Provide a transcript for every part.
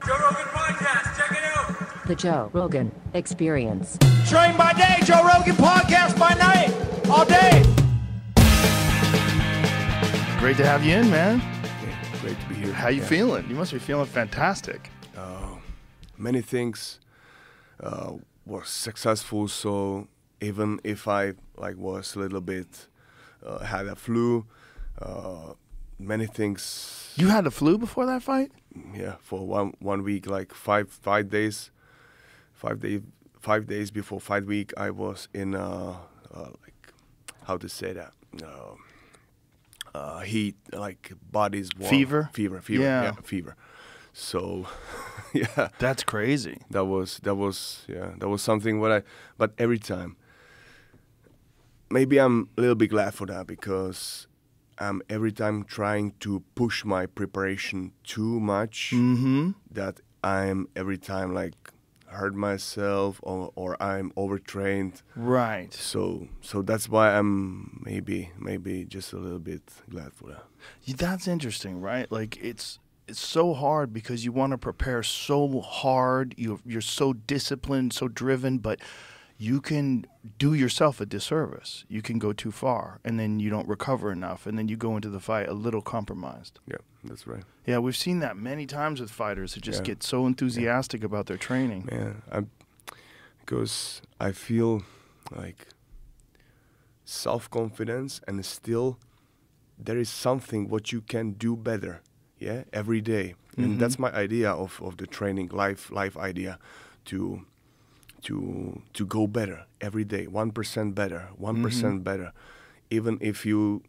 Joe Rogan Podcast, check it out. The Joe Rogan Experience. Train by day, Joe Rogan Podcast by night, all day. Great to have you in, man. Yeah, great to be here. How you feeling? You must be feeling fantastic. Many things were successful, so even if I was a little bit had a flu, many things. You had the flu before that fight? Yeah, for one week, like five days, 5 days before fight week, I was in like, how to say that, heat, like body's warm. Fever. Yeah, fever. So, yeah. That's crazy. That was something but every time, maybe I'm a little bit glad for that, because I'm every time trying to push my preparation too much, that I'm every time like hurt myself or I'm overtrained. Right. So that's why I'm maybe just a little bit glad for that. That's interesting, right? Like it's so hard because you want to prepare so hard. You're so disciplined, so driven, but you can do yourself a disservice. You can go too far, and then you don't recover enough, and then you go into the fight a little compromised. Yeah, that's right. Yeah, we've seen that many times with fighters who just get so enthusiastic about their training. Yeah, because I feel like self-confidence, and still there is something what you can do better. Yeah, every day, and that's my idea of the training, life idea, to go better every day, 1% better, 1% better. Even if you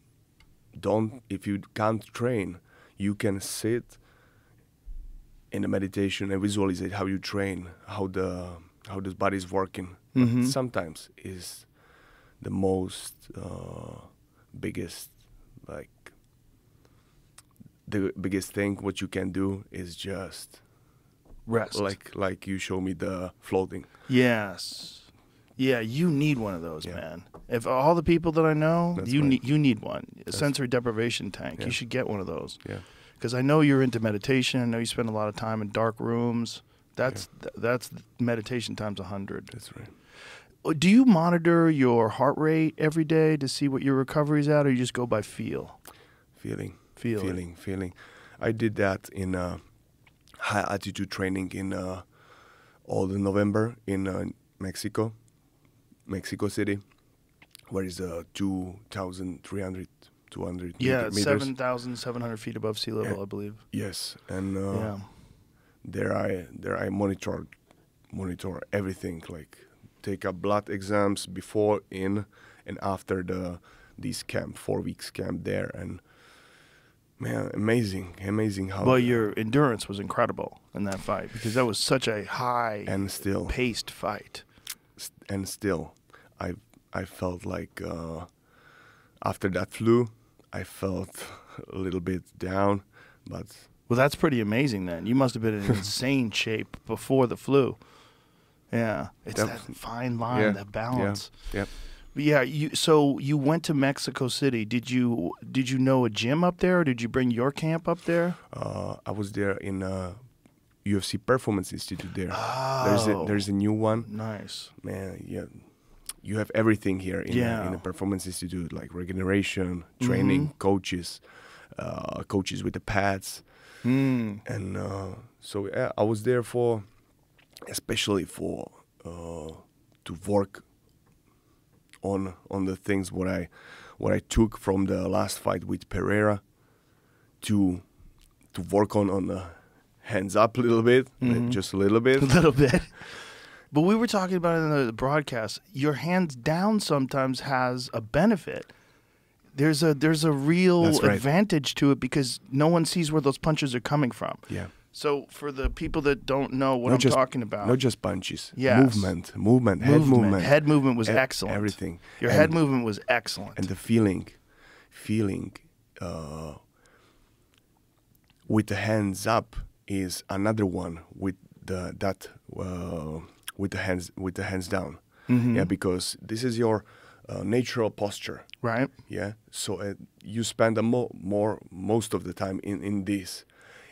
can't train, you can sit in a meditation and visualize how you train, how the body is working. Sometimes is the most biggest, like the biggest thing what you can do is just rest. Like you show me the floating. Yes. Yeah, you need one of those, man. If all the people that I know, you need one. A sensory deprivation tank. You should get one of those. Yeah. Because I know you're into meditation. I know you spend a lot of time in dark rooms. That's meditation times 100. That's right. Do you monitor your heart rate every day to see what your recovery's at, or you just go by feel? Feeling. I did that in high altitude training in all the November in Mexico City, where is 2,300, 200 meters. 7,700 feet above sea level, I believe. Yes, and there I monitor everything, like take up blood exams before, in, and after these 4 weeks camp there, and man, amazing how. Well, your endurance was incredible in that fight, because that was such a high and still paced fight. And still, I felt like after that flu, I felt a little bit down, but. Well, that's pretty amazing then. You must have been in insane shape before the flu. Yeah, it's that fine line, that balance. Yeah. Yeah, so you went to Mexico City. Did you know a gym up there, or did you bring your camp up there? I was there in UFC Performance Institute there. Oh. There's a new one. Nice. Man, yeah. You have everything here in the Performance Institute, like regeneration, training, coaches with the pads. And so I was there especially to work on the things what I took from the last fight with Pereira, to work on the hands up a little bit, just a little bit. A little bit. But we were talking about it in the broadcast. Your hands down sometimes has a benefit. There's a real advantage to it, because no one sees where those punches are coming from. Yeah. So for the people that don't know what I'm talking about. Not just punches. Yes. Movement, head movement. Head movement was excellent. Everything. Your head movement was excellent. And the feeling with the hands up is another one with the hands down. Yeah, because this is your natural posture. Right. Yeah. So you spend most of the time in this.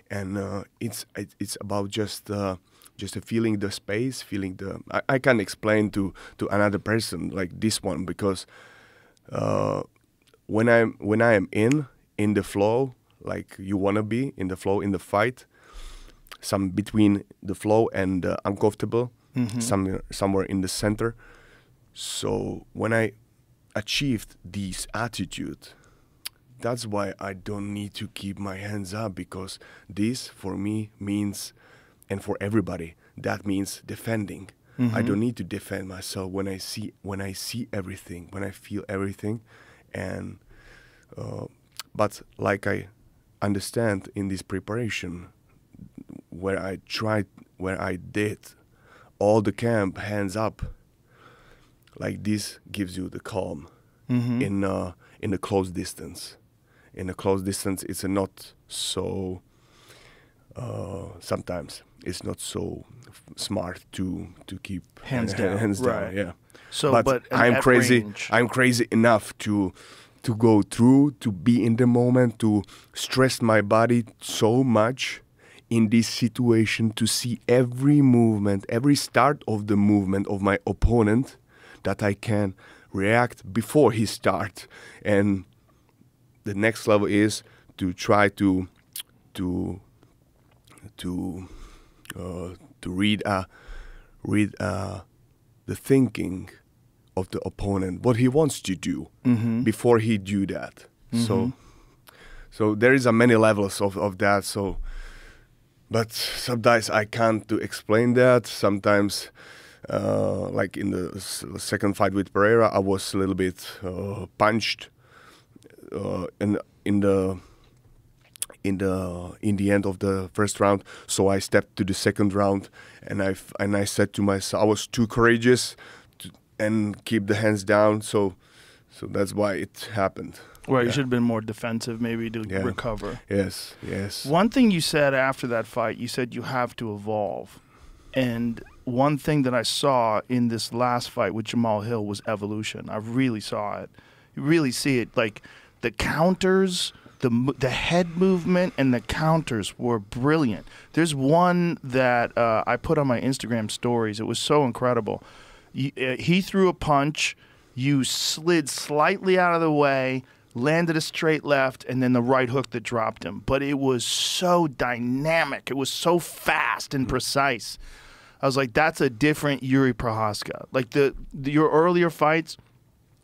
and it's about just feeling the space, feeling the. I can explain to another person like this one, because when I am in the flow, like you wanna be in the flow in the fight, some between the flow and the uncomfortable, somewhere in the center. So when I achieved this attitude, that's why I don't need to keep my hands up, because this for me means, and for everybody, that means defending. I don't need to defend myself when I see everything, when I feel everything, and but like I understand in this preparation, where I did all the camp hands up, like this gives you the calm in a close distance. In a close distance, it's not so. Sometimes it's not so smart to keep Hands down. Hands down, Right. yeah. So, but I'm at crazy. range- I'm crazy enough to go through, to be in the moment, to stress my body so much in this situation, to see every movement, every start of the movement of my opponent, that I can react before he starts. And the next level is to try to read the thinking of the opponent, what he wants to do before he do that. So there is a many levels of that. So, but sometimes I can't to explain that. Sometimes, like in the second fight with Pereira, I was a little bit punched, in the end of the first round. So I stepped to the second round, and I said to myself, I was too courageous and keep the hands down. So that's why it happened. Right, you should have been more defensive maybe to recover. Yes, yes. One thing you said after that fight, you said you have to evolve. And one thing that I saw in this last fight with Jamal Hill was evolution. I really saw it. You really see it. Like the counters, the head movement and the counters were brilliant. There's one that I put on my Instagram stories. It was so incredible. He threw a punch. You slid slightly out of the way, landed a straight left, and then the right hook that dropped him. But it was so dynamic. It was so fast and precise. I was like, that's a different Jiri Prochazka. Like your earlier fights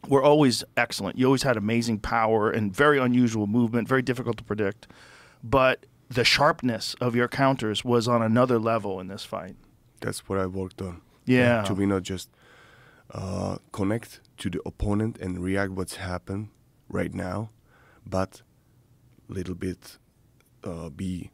were always excellent. You always had amazing power and very unusual movement, very difficult to predict. But the sharpness of your counters was on another level in this fight. That's what I worked on. Yeah. To be not just connect to the opponent and react what's happened right now, but little bit be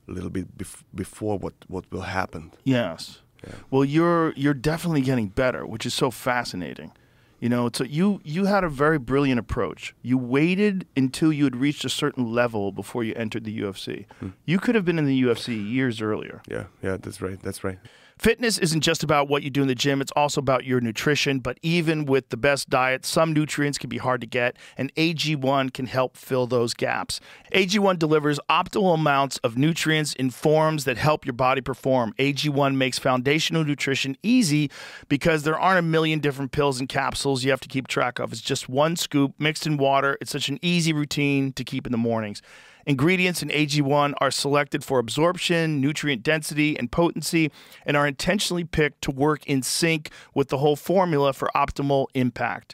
a little bit before what will happen. Yes. Yeah. Well, you're definitely getting better, which is so fascinating. You know, so you had a very brilliant approach. You waited until you had reached a certain level before you entered the UFC. You could have been in the UFC years earlier. Yeah, that's right. That's right. Fitness isn't just about what you do in the gym, it's also about your nutrition. But even with the best diet, some nutrients can be hard to get, and AG1 can help fill those gaps. AG1 delivers optimal amounts of nutrients in forms that help your body perform. AG1 makes foundational nutrition easy because there aren't a million different pills and capsules you have to keep track of. It's just one scoop mixed in water. It's such an easy routine to keep in the mornings. Ingredients in AG1 are selected for absorption, nutrient density, and potency, and are intentionally picked to work in sync with the whole formula for optimal impact.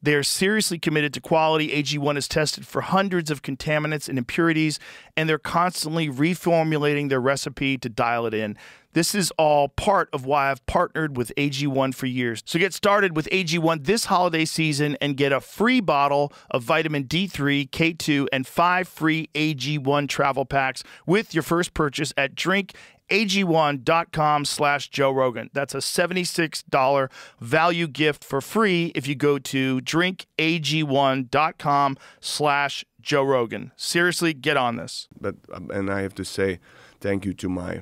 They are seriously committed to quality. AG1 is tested for hundreds of contaminants and impurities, and they're constantly reformulating their recipe to dial it in. This is all part of why I've partnered with AG1 for years. So get started with AG1 this holiday season and get a free bottle of vitamin D3, K2, and 5 free AG1 travel packs with your first purchase at drinkag1.com/Joe Rogan. That's a $76 value gift for free if you go to drinkag1.com/Joe Rogan. Seriously, get on this. But and I have to say thank you to my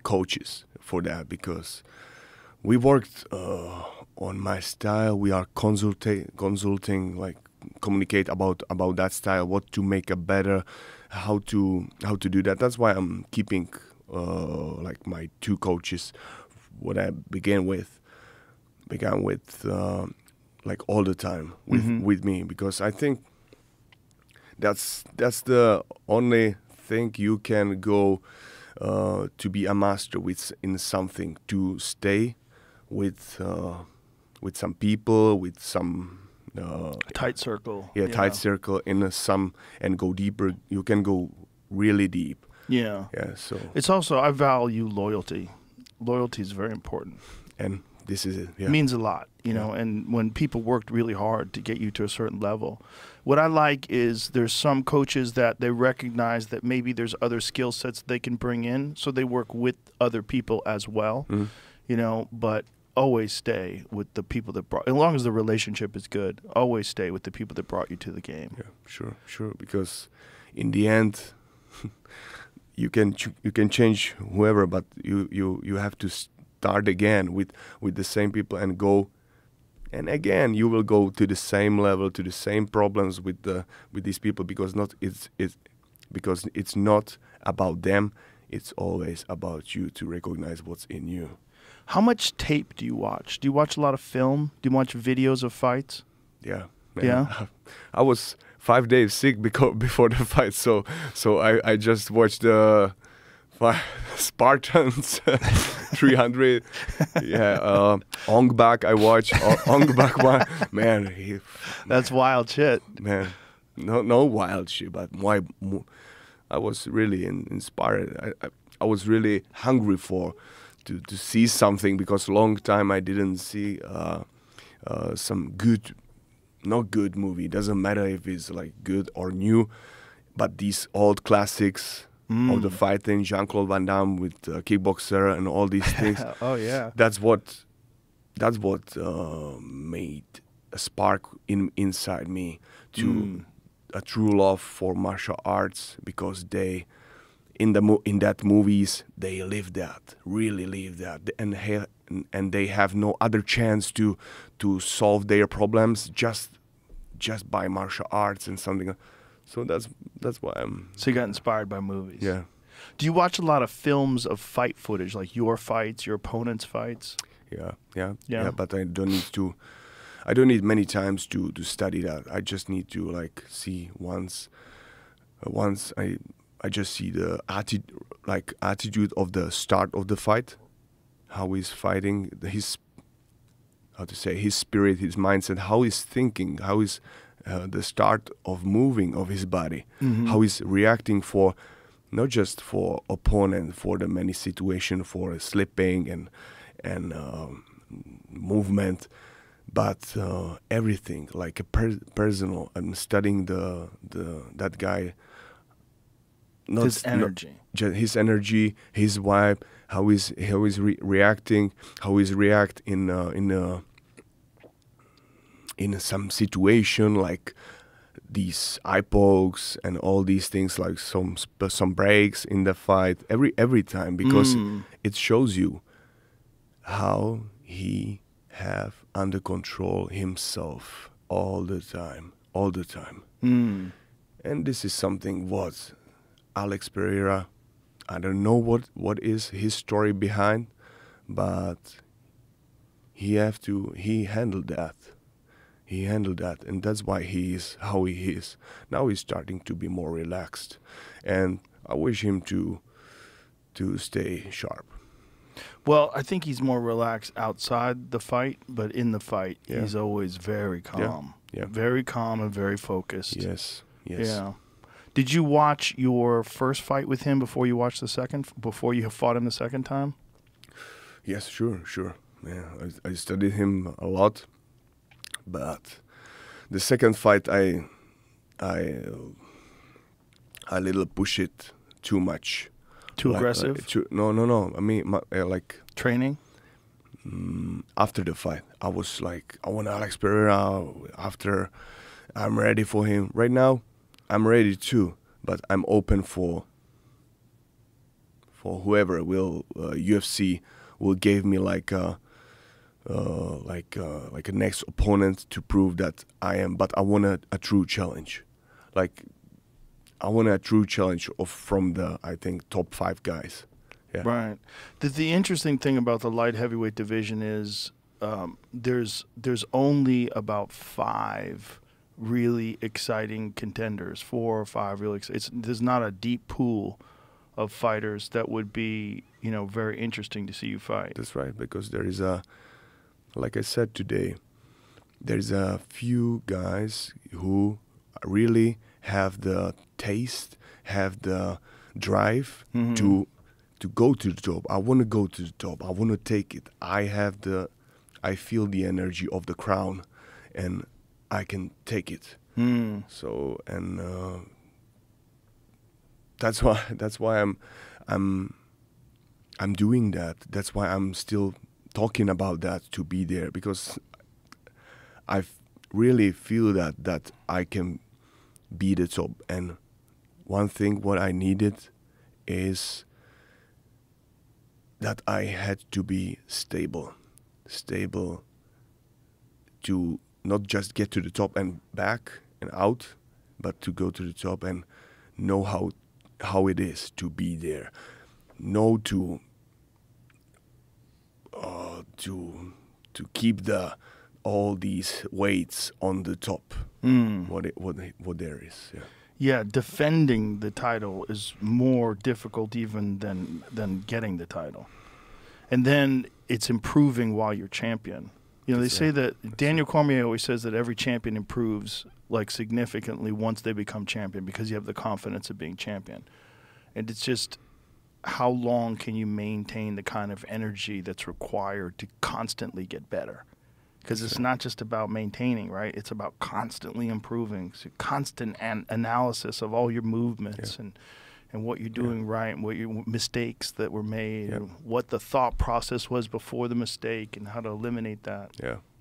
coaches for that, because we worked on my style. We are consulting, like communicate about that style, what to make a better, how to do that. That's why I'm keeping like my 2 coaches. What I began with like all the time with me, because I think that's the only thing you can go to be a master in something, to stay with some people, with some tight circle. tight circle in some, and go deeper. You can go really deep. Yeah. So It's also, I value loyalty. Loyalty is very important. And this is it. It means a lot, you know, and when people worked really hard to get you to a certain level. What I like is there's some coaches that they recognize that maybe there's other skill sets they can bring in, so they work with other people as well, you know, but always stay with the people that brought, as long as the relationship is good, always stay with the people that brought you to the game. Yeah, sure, because in the end, you can change whoever, but you have to start again with the same people and go, and again you will go to the same level, to the same problems with these people, because it's not about them, it's always about you, to recognize what's in you. How much tape do you watch? Do you watch a lot of film? Do you watch videos of fights? Yeah. Man. Yeah. I was 5 days sick before the fight, so I just watched the Spartans 300. Yeah, Ong Bak I watched. Ong Bak one. Man, that's wild shit. Man, no wild shit, but why? I was really inspired. I was really hungry to see something, because a long time I didn't see some good. Not good movie. Doesn't matter if it's like good or new, but these old classics of the fighting, Jean-Claude Van Damme with Kickboxer and all these things. Oh yeah. That's what made a spark inside me to a true love for martial arts, because they in that movies they really live that, and they have no other chance to solve their problems just by martial arts and something. So that's why I'm. So you got inspired by movies. Yeah. Do you watch a lot of films of fight footage, like your fights, your opponent's fights? Yeah. But I don't need many times to study that. I just need to like see once I just see the attitude of the start of the fight, how he's fighting, his spirit, his mindset, how he's thinking, how is the start of moving of his body, how he's reacting for, not just for opponent, for the many situation, for slipping and movement, but everything, like a personal. I'm studying that guy. Not his energy. His energy, his vibe, how he's reacting, how he's react in some situation, like these eye pokes and all these things, like some breaks in the fight every time, because it shows you how he have under control himself all the time. And this is something what Alex Pereira, I don't know what is his story behind, but he handled that. He handled that, and that's why he is how he is. Now he's starting to be more relaxed, and I wish him to stay sharp. Well, I think he's more relaxed outside the fight, but in the fight, he's always very calm. Yeah. Very calm and very focused. Yes. Yeah. Did you watch your first fight with him before you watched before you fought him the second time? Yes, sure. Yeah, I studied him a lot, but the second fight I little push it too much. Too aggressive? No. I mean, like training. After the fight, I was like, I want Alex Pereira. After, I'm ready for him. Right now, I'm ready too, but I'm open for whoever will UFC will give me like a next opponent to prove that I am. But I want a true challenge. Like I want a true challenge from the, I think, top 5 guys. Yeah. Right. The interesting thing about the light heavyweight division is there's only about 5 really exciting contenders, 4 or 5 really. There's not a deep pool of fighters that would be, you know, very interesting to see you fight. That's right, because there is like I said today, there's a few guys who really have the taste, have the drive to go to the top. I want to go to the top. I want to take it. I feel the energy of the crown, and I can take it. So, and that's why I'm doing that. That's why I'm still talking about that, to be there, because I really feel that I can be the top. And one thing what I needed is that I had to be stable to not just get to the top and back and out, but to go to the top and know how it is to be there. Know to keep all these weights on the top. What there is. Yeah. Yeah, defending the title is more difficult even than getting the title. And then it's improving while you're champion. You know, they say that Daniel Cormier always says that every champion improves like significantly once they become champion, because you have the confidence of being champion. And it's just, how long can you maintain the kind of energy that's required to constantly get better? Because it's not just about maintaining, right? It's about constantly improving. So constant analysis of all your movements and what you're doing right, and what your mistakes that were made, and what the thought process was before the mistake, and how to eliminate that.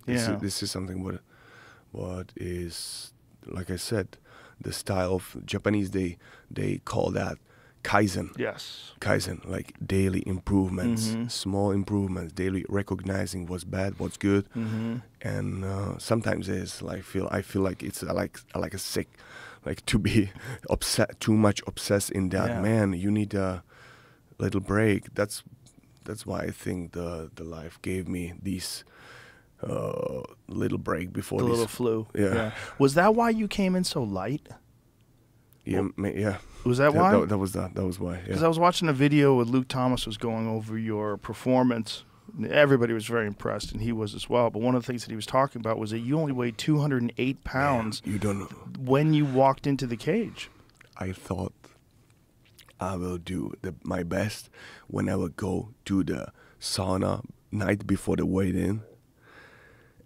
This is something what is, like I said, the style of Japanese, they call that Kaizen. Yes. Kaizen, like daily improvements, small improvements, daily recognizing what's bad, what's good. And sometimes it's like I feel like it's like a sick, like to be too much obsessed in that. Yeah. Man, you need a little break. That's why I think the life gave me these little break before the this little flu. Yeah. Was that why you came in so light? Yeah. Was that why? That was why. Because Yeah. I was watching a video where Luke Thomas was going over your performance. Everybody was very impressed, and he was as well. But one of the things that he was talking about was that you only weighed 208 pounds. You don't know. When you walked into the cage. I thought I will do my best when I will go to the sauna night before the weigh-in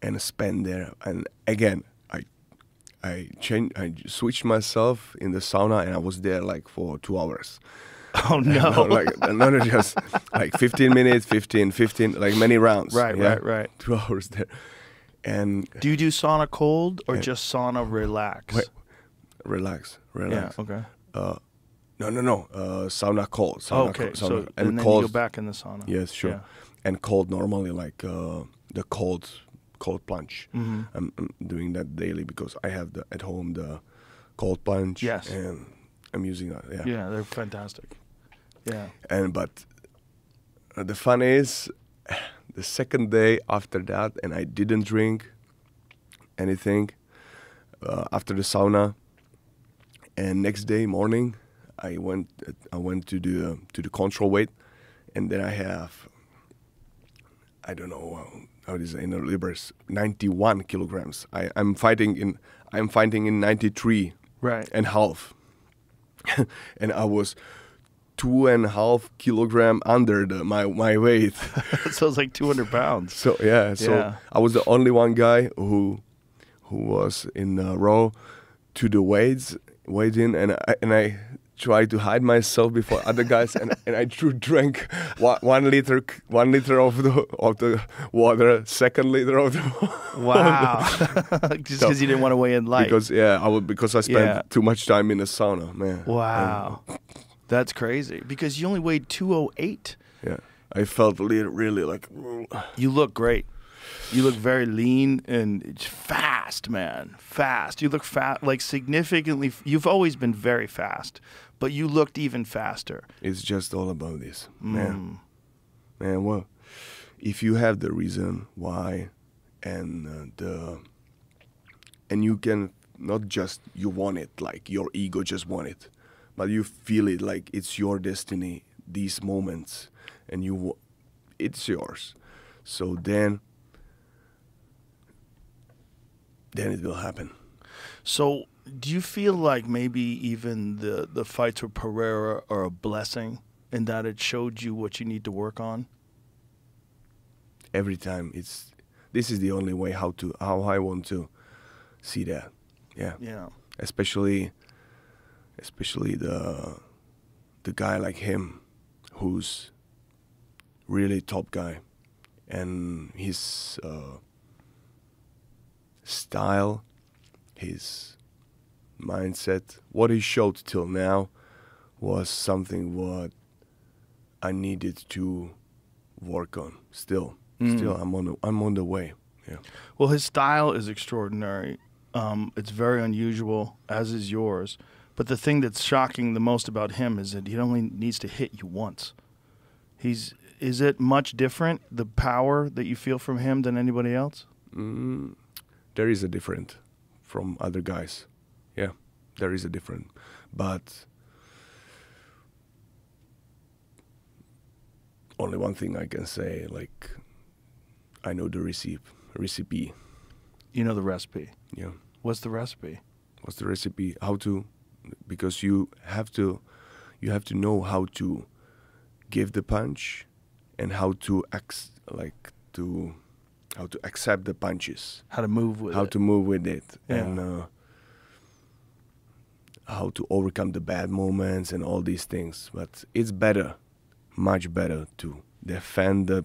and spend there. And again, I switched myself in the sauna, and I was there like for 2 hours. Oh no! Not just like 15 minutes, 15, like many rounds. Right. 2 hours there. And do you do sauna cold or just sauna relax? Wait, relax. Yeah. Okay. No. Sauna cold. Sauna okay. Cold, so and then cold, you go back in the sauna. Yes, sure. Yeah. And cold normally like the cold plunge. I'm doing that daily because I have at home the cold plunge. Yes. And I'm using that. Yeah. Yeah, they're fantastic. Yeah. But the fun is, the second day after that, and I didn't drink anything after the sauna. And next day morning, I went to the control weight, and then I have, I don't know how it is in the libras, 91 kilograms. I'm fighting in 93 and half, and I was 2.5 kilogram under my weight. So it's like 200 pounds. So yeah. I was the only one guy who was in a row to the weighed in, and I tried to hide myself before other guys, and I drank 1 liter of the water, 2nd liter of the wow. Just because you didn't want to weigh in light. Because I spent too much time in the sauna, man. Wow. That's crazy. Because you only weighed 208. Yeah. I felt really like... You look great. You look very lean and it's fast, man. Fast. You look fast, like significantly. You've always been very fast, but you looked even faster. It's just all about this, man. Man, well, if you have the reason why, and you can not just you want it, like your ego just want it, but you feel it like it's your destiny. These moments, and it's yours. So then it will happen. So do you feel like maybe even the fights with Pereira are a blessing in that it showed you what you need to work on? Every time this is the only way how I want to see that. Yeah. Yeah. Especially the guy like him, who's really top guy, and his style, his mindset, what he showed till now was something what I needed to work on. Still, I'm on the way. Yeah. Well, his style is extraordinary. It's very unusual, as is yours. But the thing that's shocking the most about him is that he only needs to hit you once. Is it much different, the power that you feel from him, than anybody else? There is a different from other guys. Yeah, there is a different. But only one thing I can say, like, I know the recipe. You know the recipe? Yeah. What's the recipe? What's the recipe? How to... Because you have to know how to give the punch and how to accept the punches. How to move with it. How to move with it. Yeah. And how to overcome the bad moments and all these things. But it's better, much better to defend the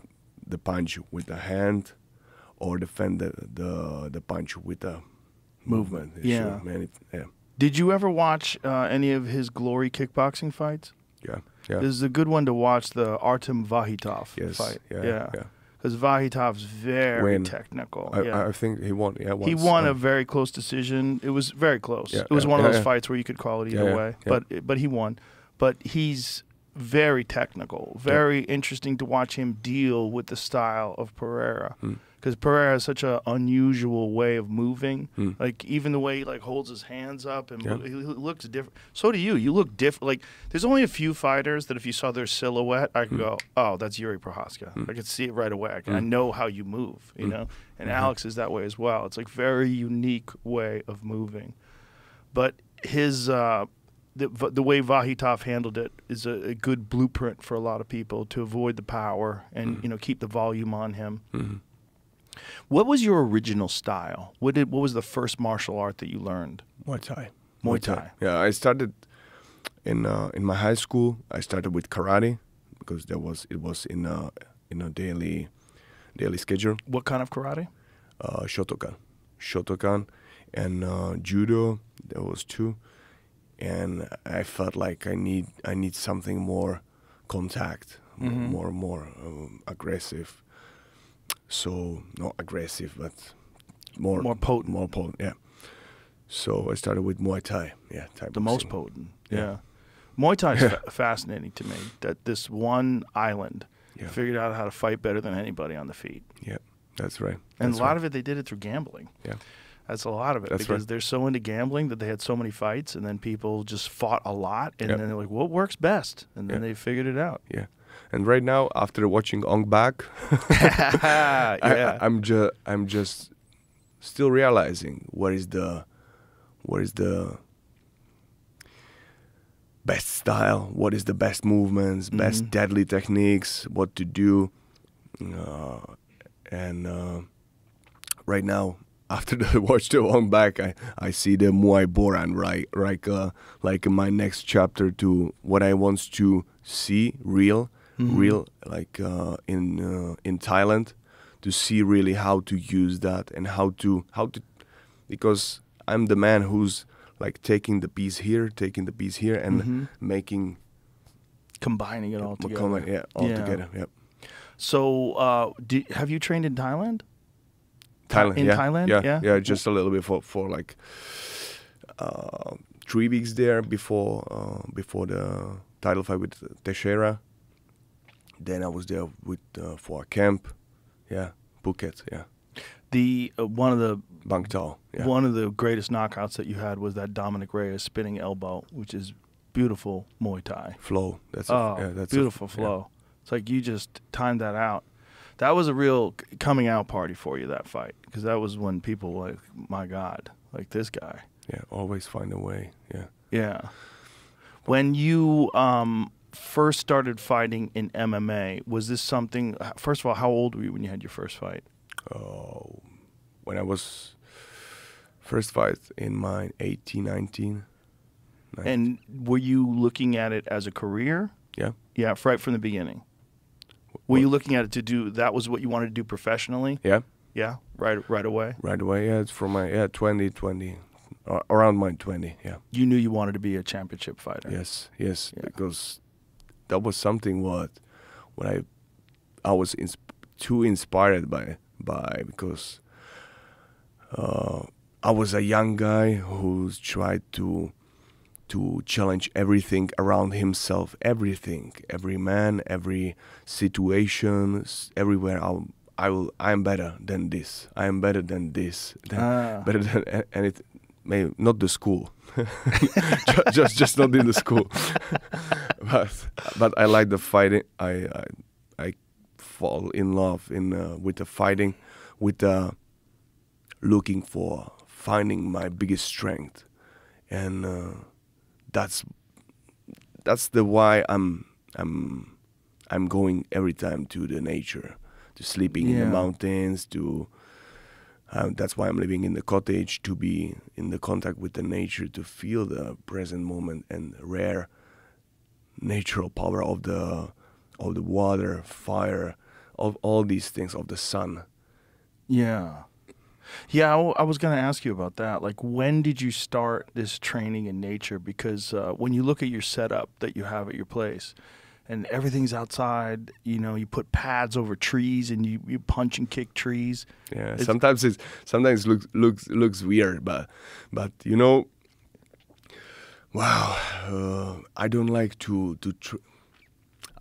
punch with the hand or defend the punch with the movement. Yeah. Sure, man, yeah. Did you ever watch any of his glory kickboxing fights? Yeah, yeah. This is a good one to watch, the Artem Vahitov fight. Yeah. Because Vahitov's very technical. I think he won. Yeah, once. He won a very close decision. It was very close. Yeah, it was one of those fights where you could call it either way. Yeah. But he won. But he's very technical. Very interesting to watch him deal with the style of Pereira. Because Pereira has such an unusual way of moving. Like, even the way he holds his hands up and he looks different. So do you. You look different. Like, there's only a few fighters that if you saw their silhouette, I could go, oh, that's Jiri Prochazka. I could see it right away. I know how you move, you know? And Alex is that way as well. It's like very unique way of moving. But his... The way Vahitov handled it is a good blueprint for a lot of people to avoid the power and keep the volume on him. What was your original style? What was the first martial art that you learned? Muay Thai. Muay Thai. Yeah, I started in my high school. I started with karate because it was in a daily schedule. What kind of karate? Shotokan, and judo. There was two. And I felt like I need something more contact, more aggressive. So not aggressive, but more potent. More potent, yeah. So I started with Muay Thai, the most potent, yeah. Muay Thai is fascinating to me. That this one island figured out how to fight better than anybody on the feet. Yeah, that's right. And a lot of it, they did it through gambling. Yeah. That's a lot of it, because they're so into gambling that they had so many fights, and then people just fought a lot, and then they're like, what works best? And then they figured it out. Yeah. And right now, after watching Ong Bak, I'm just still realizing what is the best style, what is the best movements, best deadly techniques, what to do. Right now, after watch the Ong Bak, I see the Muay Boran like my next chapter to what I want to see real like in Thailand, to see really how to use that and how to because I'm the man who's like taking the piece here and combining it all together. All together. Yeah. So have you trained in Thailand? Thailand. In Thailand? Yeah. Just a little bit for like 3 weeks there before the title fight with Teixeira. Then I was there with for a camp. Yeah, Phuket. Yeah. The one of the Bang Tao. Yeah. one of the greatest knockouts that you had was that Dominic Reyes spinning elbow, which is beautiful Muay Thai. Flow. That's that's beautiful flow. It's like you just timed that out. That was a real coming out party for you, that fight, because that was when people were like, my God, like this guy. Yeah, always find a way. Yeah. Yeah. When you first started fighting in MMA, was this something? First of all, how old were you when you had your first fight? When I was first fight in my 18, 19. And were you looking at it as a career? Yeah. Yeah, right from the beginning. Were you looking at it to do, that was what you wanted to do professionally? Yeah. Yeah, right away? Right away, yeah. It's from my 20, around my 20, yeah. You knew you wanted to be a championship fighter? Yes, Yeah. because that was something what I was too inspired by because I was a young guy who's tried to challenge everything around himself, everything, every man, every situation, everywhere. I'm better than this. I am better than this. Better than, and it may not the school, just not in the school. but I like the fighting. I fall in love with the fighting, with looking for finding my biggest strength, and that's the why I'm going every time to the nature, to sleeping in the mountains, to that's why I'm living in the cottage, to be in the contact with the nature, to feel the present moment and rare natural power of the water, fire, of all these things, of the sun. Yeah. Yeah, I was going to ask you about that. Like, when did you start this training in nature? Because when you look at your setup that you have at your place, and everything's outside, you put pads over trees and you punch and kick trees. Yeah, sometimes looks weird, but wow, I don't like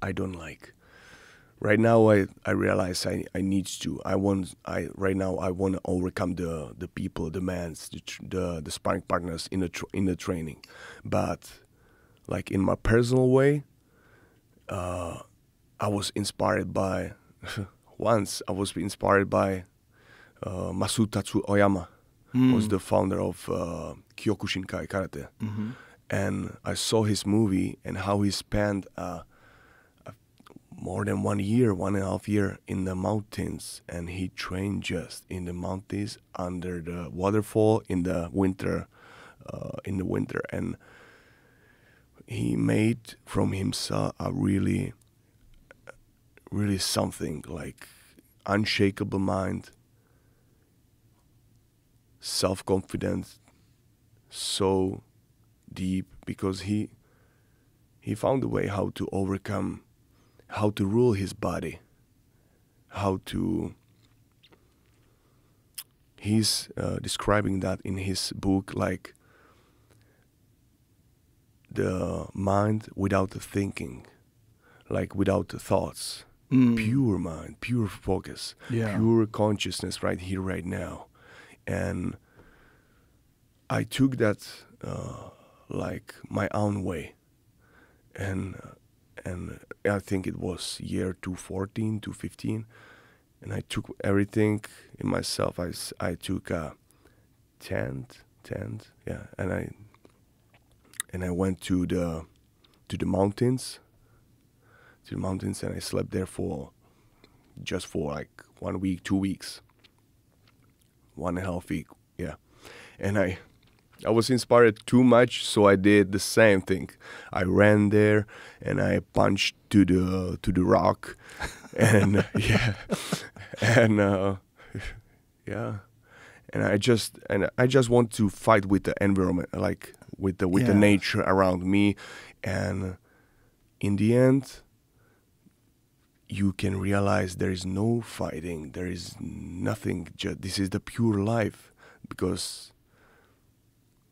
I don't like. Right now, I realize I need to. Right now I want to overcome the people, the mans, the sparring partners in the training, but like in my personal way, I was inspired by once I was inspired by Masutatsu Oyama, was the founder of Kyokushinkai Karate, and I saw his movie and how he spent more than 1 year, 1.5 years in the mountains, and he trained just in the mountains under the waterfall in the winter, and he made from himself a really something like unshakable mind, self-confidence, so deep, because he found a way how to overcome, how to rule his body, he's describing that in his book, like the mind without the thinking, like without the thoughts, pure mind, pure focus, pure consciousness right here, right now. And I took that like my own way, and I think it was year 2014, 2015, and I took everything in myself. I took a tent, yeah, and I went to the mountains, and I slept there for like 1 week, 2 weeks, 1.5 week, yeah, and I was inspired too much, so I did the same thing. I ran there and I punched to the rock, and and I just want to fight with the environment, like with the nature around me, and in the end, you can realize there is no fighting, there is nothing. This is the pure life, because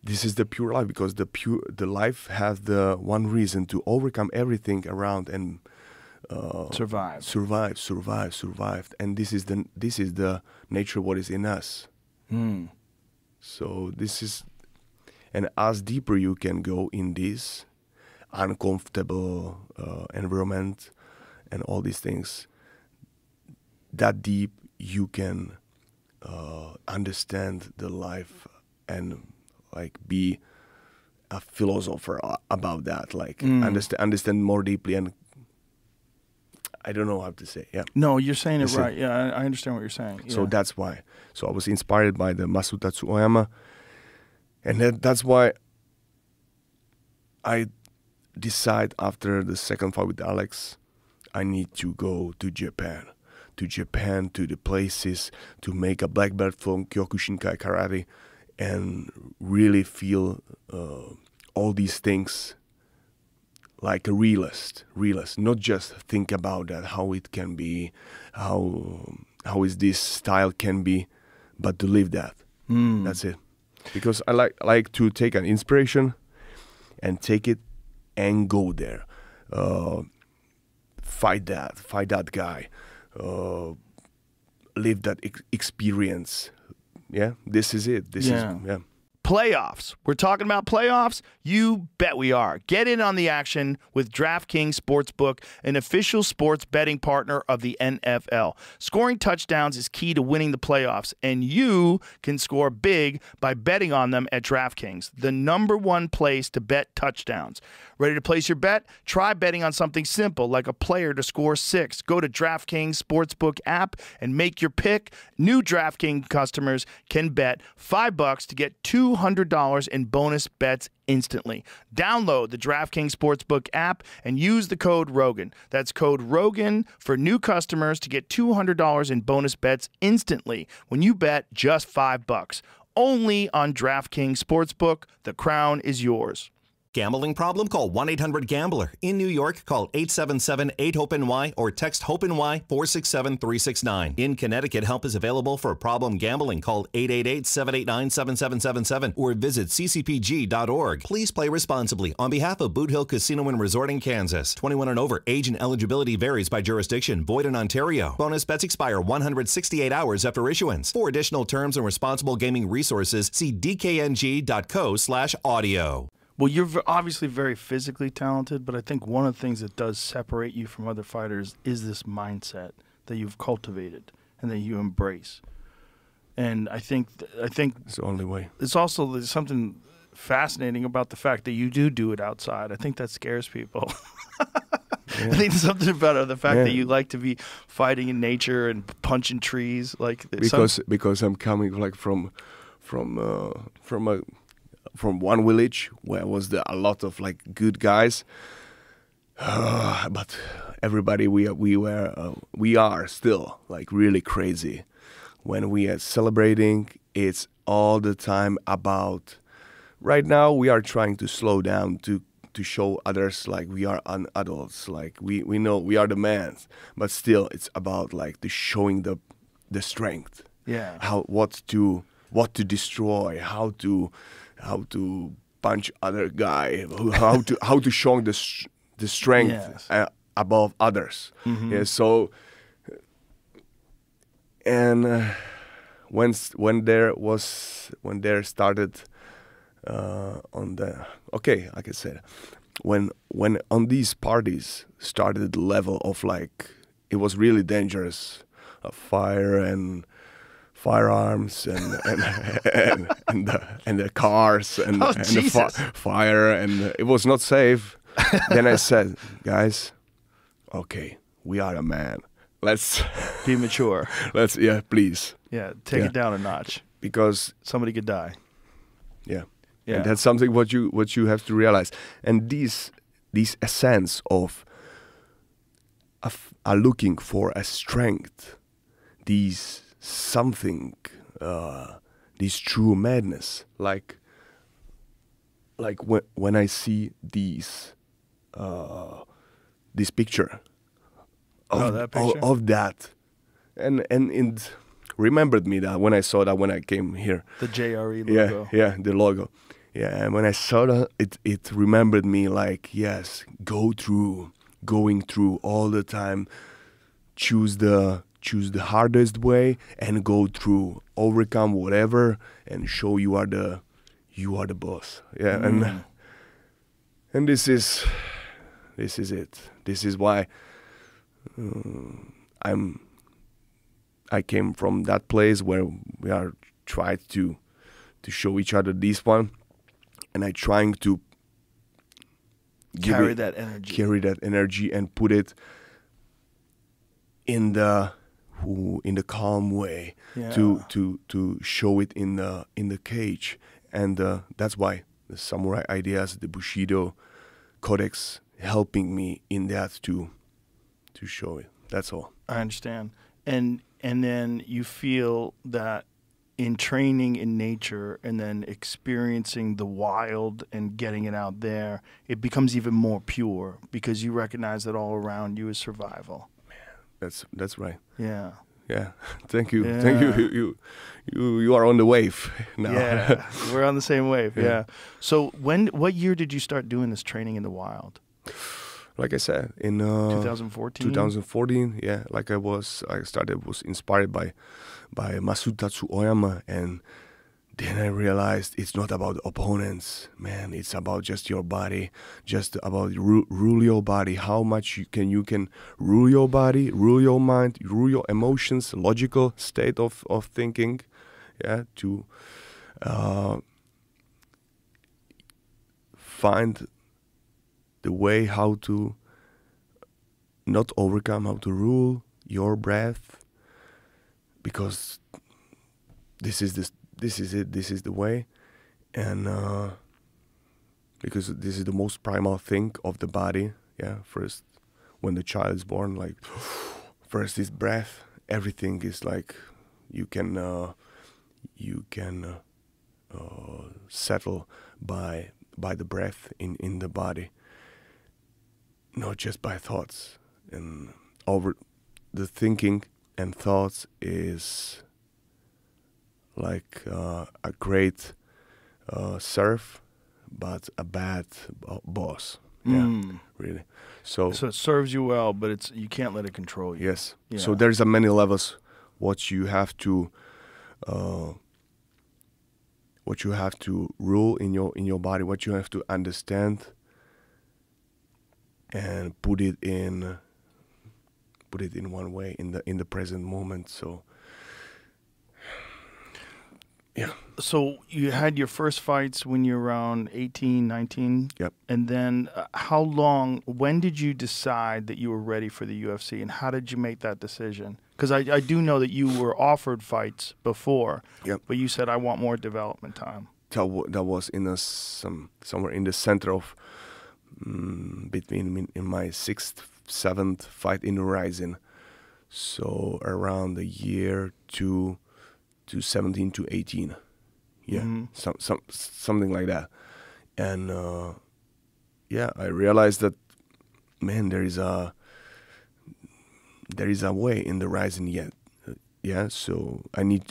the life has the one reason to overcome everything around and survive. And this is the nature what is in us. So this is, and as deeper you can go in this uncomfortable environment and all these things, that deep you can understand the life and like be a philosopher about that, like understand more deeply. And I don't know how to say. Yeah. No, you're saying it right. Yeah, I understand what you're saying. Yeah. So that's why. So I was inspired by the Masutatsu Oyama, and that's why I decide after the second fight with Alex, I need to go to Japan, to the places, to make a black belt from Kyokushinkai Karate, and really feel all these things like a realist, not just think about that, how it can be, how is this style can be, but to live that. That's it. Because I like to take an inspiration and take it and go there. Fight that guy. Live that experience. Yeah, this is it. This is Playoffs. We're talking about playoffs? You bet we are. Get in on the action with DraftKings Sportsbook, an official sports betting partner of the NFL. Scoring touchdowns is key to winning the playoffs, and you can score big by betting on them at DraftKings, the #1 place to bet touchdowns. Ready to place your bet? Try betting on something simple like a player to score 6. Go to DraftKings Sportsbook app and make your pick. New DraftKings customers can bet $5 to get $200 in bonus bets instantly. Download the DraftKings Sportsbook app and use the code ROGAN. That's code ROGAN for new customers to get $200 in bonus bets instantly when you bet just $5. Only on DraftKings Sportsbook. The crown is yours. Gambling problem? Call 1-800-GAMBLER. In New York, call 877-8-HOPE-NY or text HOPE-NY 467-369. In Connecticut, help is available for problem gambling. Call 888-789-7777 or visit ccpg.org. Please play responsibly. On behalf of Boot Hill Casino and Resort in Kansas, 21 and over, age and eligibility varies by jurisdiction. Void in Ontario. Bonus bets expire 168 hours after issuance. For additional terms and responsible gaming resources, see dkng.co/audio. Well, you're obviously very physically talented, but I think one of the things that does separate you from other fighters is this mindset that you've cultivated and that you embrace. And I think it's the only way. It's also there's something fascinating about the fact that you do it outside. I think that scares people. I think there's something about the fact that you like to be fighting in nature and punching trees, like because I'm coming like from one village where was a lot of like good guys, but everybody we are still like really crazy. When we are celebrating, it's all the time about. Right now, we are trying to slow down to show others like we are adults, like we know we are the men, but still it's about like the showing the strength. Yeah. What to destroy, how to punch other guy, how to show the strength above others. Mm-hmm. Yeah, so and when there started on the like I said, when on these parties started the level of like it was really dangerous, fire and firearms and the cars and the fire, and it was not safe. Then I said, guys, okay, we are a man. Let's be mature. Let's please. Yeah, take it down a notch. Because somebody could die. Yeah. And that's something what you have to realize. And these essence of are looking for a strength, these something, this true madness, like when I see this picture, that picture? of that, and it remembered me that when I saw that when I came here. The JRE logo. Yeah, the logo. Yeah, and when I saw that, it remembered me like, yes, going through all the time, choose the hardest way and go through, overcome whatever, and show you are the boss. Yeah, and this is it. This is why I came from that place where we are trying to show each other this one, and I trying to carry that energy and put it in the calm way, to show it in the cage, and that's why the samurai ideas, the Bushido codex, helping me in that to show it. That's all. I understand. And then you feel that in training in nature and then experiencing the wild and getting it out there, it becomes even more pure because you recognize that all around you is survival. That's right. Yeah. Yeah. Thank you. Yeah. Thank you. You are on the wave now. Yeah. We're on the same wave. Yeah. So what year did you start doing this training in the wild? Like I said, in 2014. 2014, yeah. Like I was inspired by Masutatsu Oyama, and then I realized it's not about opponents, man. It's about just your body, just about rule your body. How much you can rule your body, rule your mind, rule your emotions, logical state of thinking, yeah. To find the way how to not overcome, how to rule your breath, because this is the way, and because this is the most primal thing of the body. Yeah, first when the child is born, like first is breath. Everything is like you can settle by the breath in the body, not just by thoughts. And over the thinking and thoughts is like a great serf, but a bad boss. Yeah, really. So it serves you well, but you can't let it control you. Yes. Yeah. So there's a many levels what you have to rule in your body, what you have to understand, and put it in one way in the present moment. So yeah. So you had your first fights when you were around 18, 19? Yep. And then when did you decide that you were ready for the UFC, and how did you make that decision? Because I do know that you were offered fights before, Yep. but you said, I want more development time. That was in somewhere in the center of between in my 6th, 7th fight in Horizon. So around the year to 17 to 18, yeah, something like that. And yeah, I realized that, man, there is a way in the Horizon yet. Yeah, so I want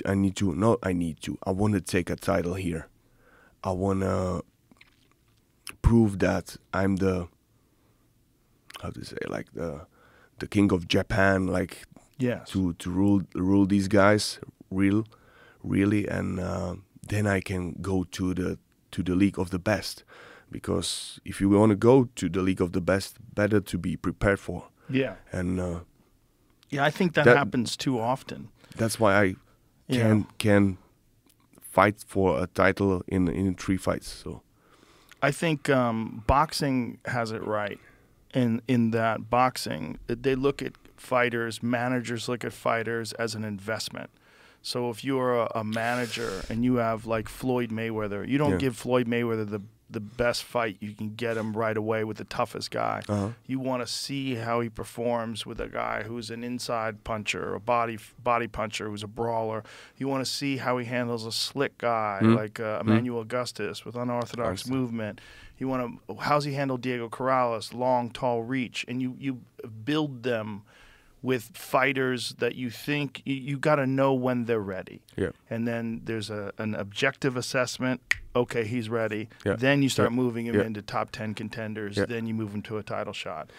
to take a title here. I want to prove that I'm the, how to say, like the king of Japan, like, yes, to rule these guys really, and then I can go to the league of the best, because if you want to go to the league of the best, better to be prepared for. Yeah. And yeah, I think that happens too often. That's why I can fight for a title in 3 fights. So I think boxing has it right in that boxing, they look at fighters, managers look at fighters as an investment. So if you're a manager and you have like Floyd Mayweather, you don't give Floyd Mayweather the best fight. You can get him right away with the toughest guy. You want to see how he performs with a guy who's an inside puncher, a body puncher, who's a brawler. You want to see how he handles a slick guy like Emmanuel Augustus with unorthodox movement. You want to how's he handle Diego Corrales, long, tall reach, and you build them with fighters that you think you got to know when they're ready. Yeah. And then there's an objective assessment. Okay, he's ready. Yeah. Then you start moving him Yeah. into top 10 contenders. Yeah. Then you move him to a title shot.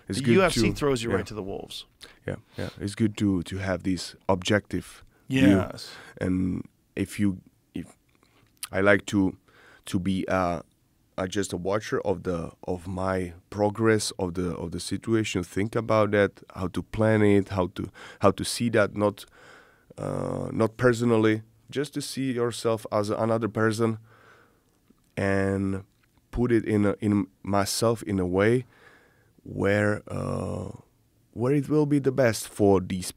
It's The good UFC to- throws you yeah. right to the wolves. Yeah, yeah. It's good to have this objective view. Yes. And if I like to be just a watcher of my progress of the situation, think about that, how to plan it, how to see that, not personally, just to see yourself as another person, and put it in myself in a way where it will be the best for these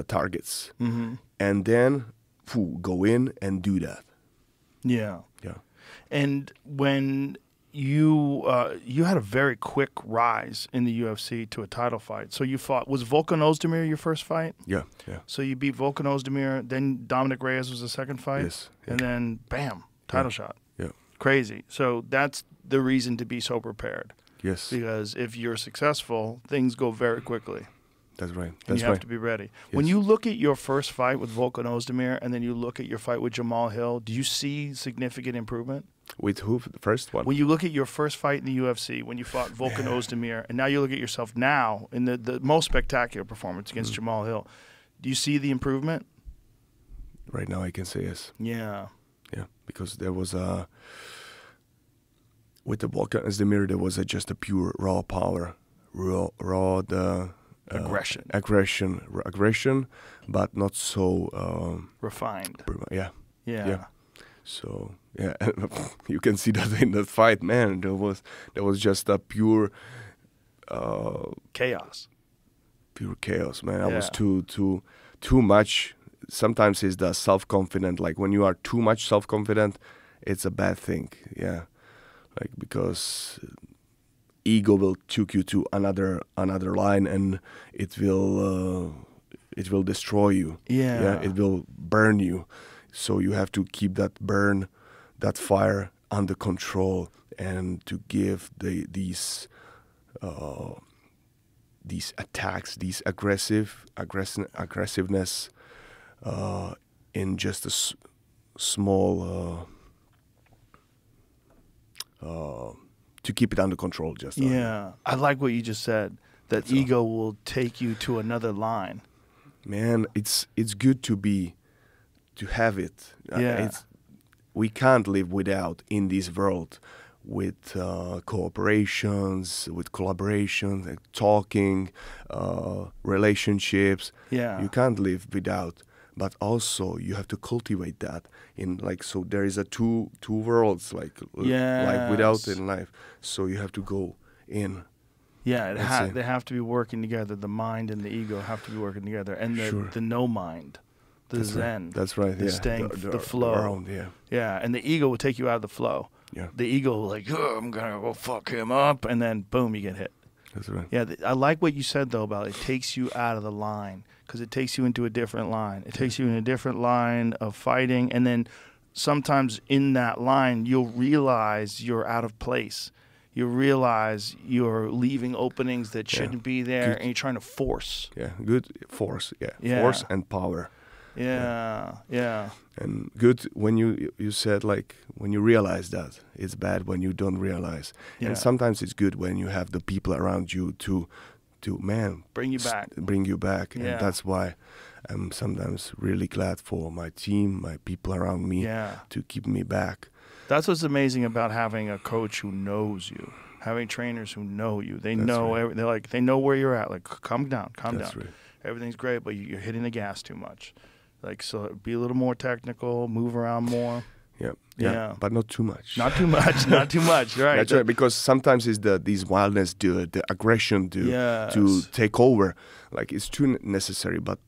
targets, and then go in and do that. Yeah. Yeah. And when you had a very quick rise in the UFC to a title fight. So you fought, was Volkan Ozdemir your first fight? Yeah, yeah. So you beat Volkan Ozdemir, then Dominic Reyes was the second fight? Yes, yeah. And then, bam, title shot. Yeah. Crazy. So that's the reason to be so prepared. Yes. Because if you're successful, things go very quickly. That's right. And That's you have right. to be ready. When Yes. you look at your first fight with Volkan Ozdemir and then you look at your fight with Jamal Hill, do you see significant improvement? With who? The first one? When you look at your first fight in the UFC, when you fought Volkan Ozdemir, and now you look at yourself now in the most spectacular performance against Jamal Hill, do you see the improvement? Right now I can say yes. Yeah. Yeah. Because there was with the Volkan Ozdemir, there was just a pure raw power, raw aggression, but not so Refined. yeah. Yeah. So yeah, you can see that in that fight, man. There was just a pure Chaos. chaos, man. I was Yeah. too much. Sometimes it's the self-confident. Like when you are too much self-confident, it's a bad thing. Yeah, like because ego will take you to another line, and it will destroy you. Yeah. It will burn you. So you have to keep that fire under control, and to give these attacks, these aggressiveness in just a small to keep it under control. Just Yeah. I like what you just said. That ego will take you to another line. man, it's good to have it. Yeah. We can't live without in this world, with cooperations, with collaborations, like talking, relationships. Yeah. You can't live without. But also you have to cultivate that in so there is a two worlds like without in life. So you have to go in. Yeah, they have to be working together. The mind and the ego have to be working together, and the no mind, the That's zen. right. That's right. The Yeah. staying, the flow. Around, yeah. Yeah, and the ego will take you out of the flow. Yeah. The ego will oh, I'm gonna go fuck him up, and then boom, you get hit. That's right. Yeah, I like what you said though about it takes you out of the line, because it takes you into a different line. It takes you in a different line of fighting, and then sometimes in that line you'll realize you're out of place. You realize you're leaving openings that shouldn't be there, Good. and you're trying to force. Yeah. Good force. Yeah. Yeah. Force and power. Yeah. And good when you said when you realize that. It's bad when you don't realize. Yeah. And sometimes it's good when you have the people around you to Bring you back. Bring you back. Yeah. And that's why I'm sometimes really glad for my team, my people around me to keep me back. That's what's amazing about having a coach who knows you, having trainers who know you. They know right. they know where you're at. Like, calm down. That's down. right. Everything's great, but you're hitting the gas too much. So be a little more technical, move around more. Yeah. But not too much. Not too much. Not too much. Right. That's right. Because sometimes it's these wildness, the aggression Yes. to take over. It's too necessary. But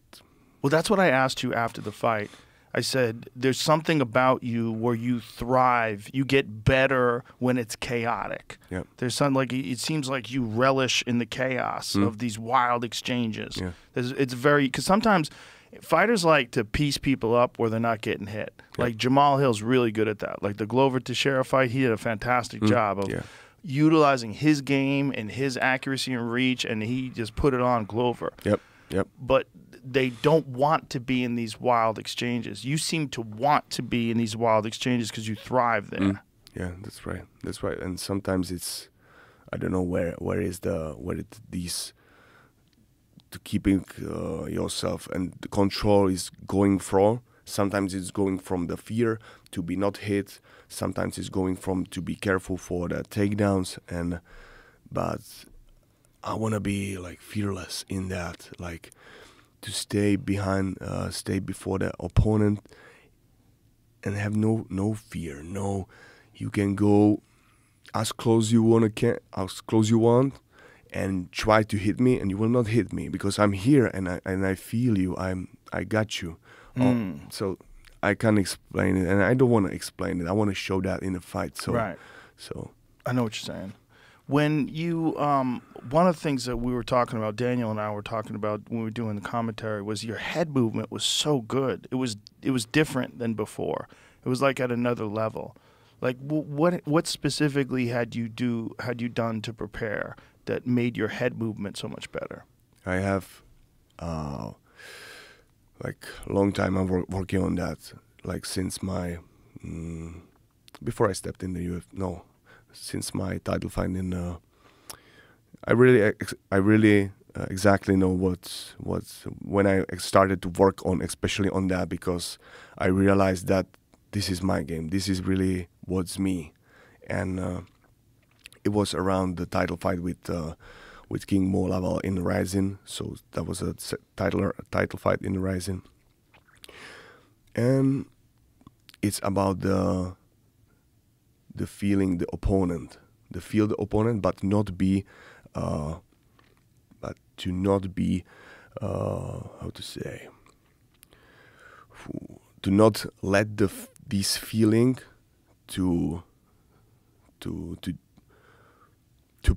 Well, that's what I asked you after the fight. I said, there's something about you where you thrive. You get better when it's chaotic. Yeah. There's something it seems like you relish in the chaos of these wild exchanges. Yeah. It's because sometimes fighters like to piece people up where they're not getting hit. Yeah. Like Jamal Hill's really good at that. Like the Glover Teixeira fight, he did a fantastic job of. Yeah. utilizing his game and his accuracy and reach, and he just put it on Glover. Yep. But they don't want to be in these wild exchanges. You seem to want to be in these wild exchanges because you thrive there. Yeah, that's right. That's right. And sometimes it's, I don't know where these to keeping yourself and the control is going from. Sometimes it's going from the fear to be not hit. Sometimes it's going from to be careful for the takedowns. But I want to be like fearless in that, like to stay behind, stay before the opponent, and have no fear. No, you can go as close you want, and try to hit me, and you will not hit me because I'm here and I feel you. I got you. So I can't explain it, and I don't want to explain it. I want to show that in the fight. So Right. So I know what you're saying. When you, one of the things that we were talking about, Daniel and I were talking about when we were doing the commentary, was your head movement was so good. It was different than before. It was like at another level. Like what specifically had you done to prepare that made your head movement so much better? I have like a long time I'm working on that. Like since my before I stepped in the UFC, since my title fight in, I really exactly know what's when I started to work on, especially on that, because I realized that this is my game. This is really what's me, and it was around the title fight with King Mo Laval in Rising. So that was a title fight in Rising, and it's about the feeling the opponent, feel the opponent, but not be, how to say, to not let this feeling to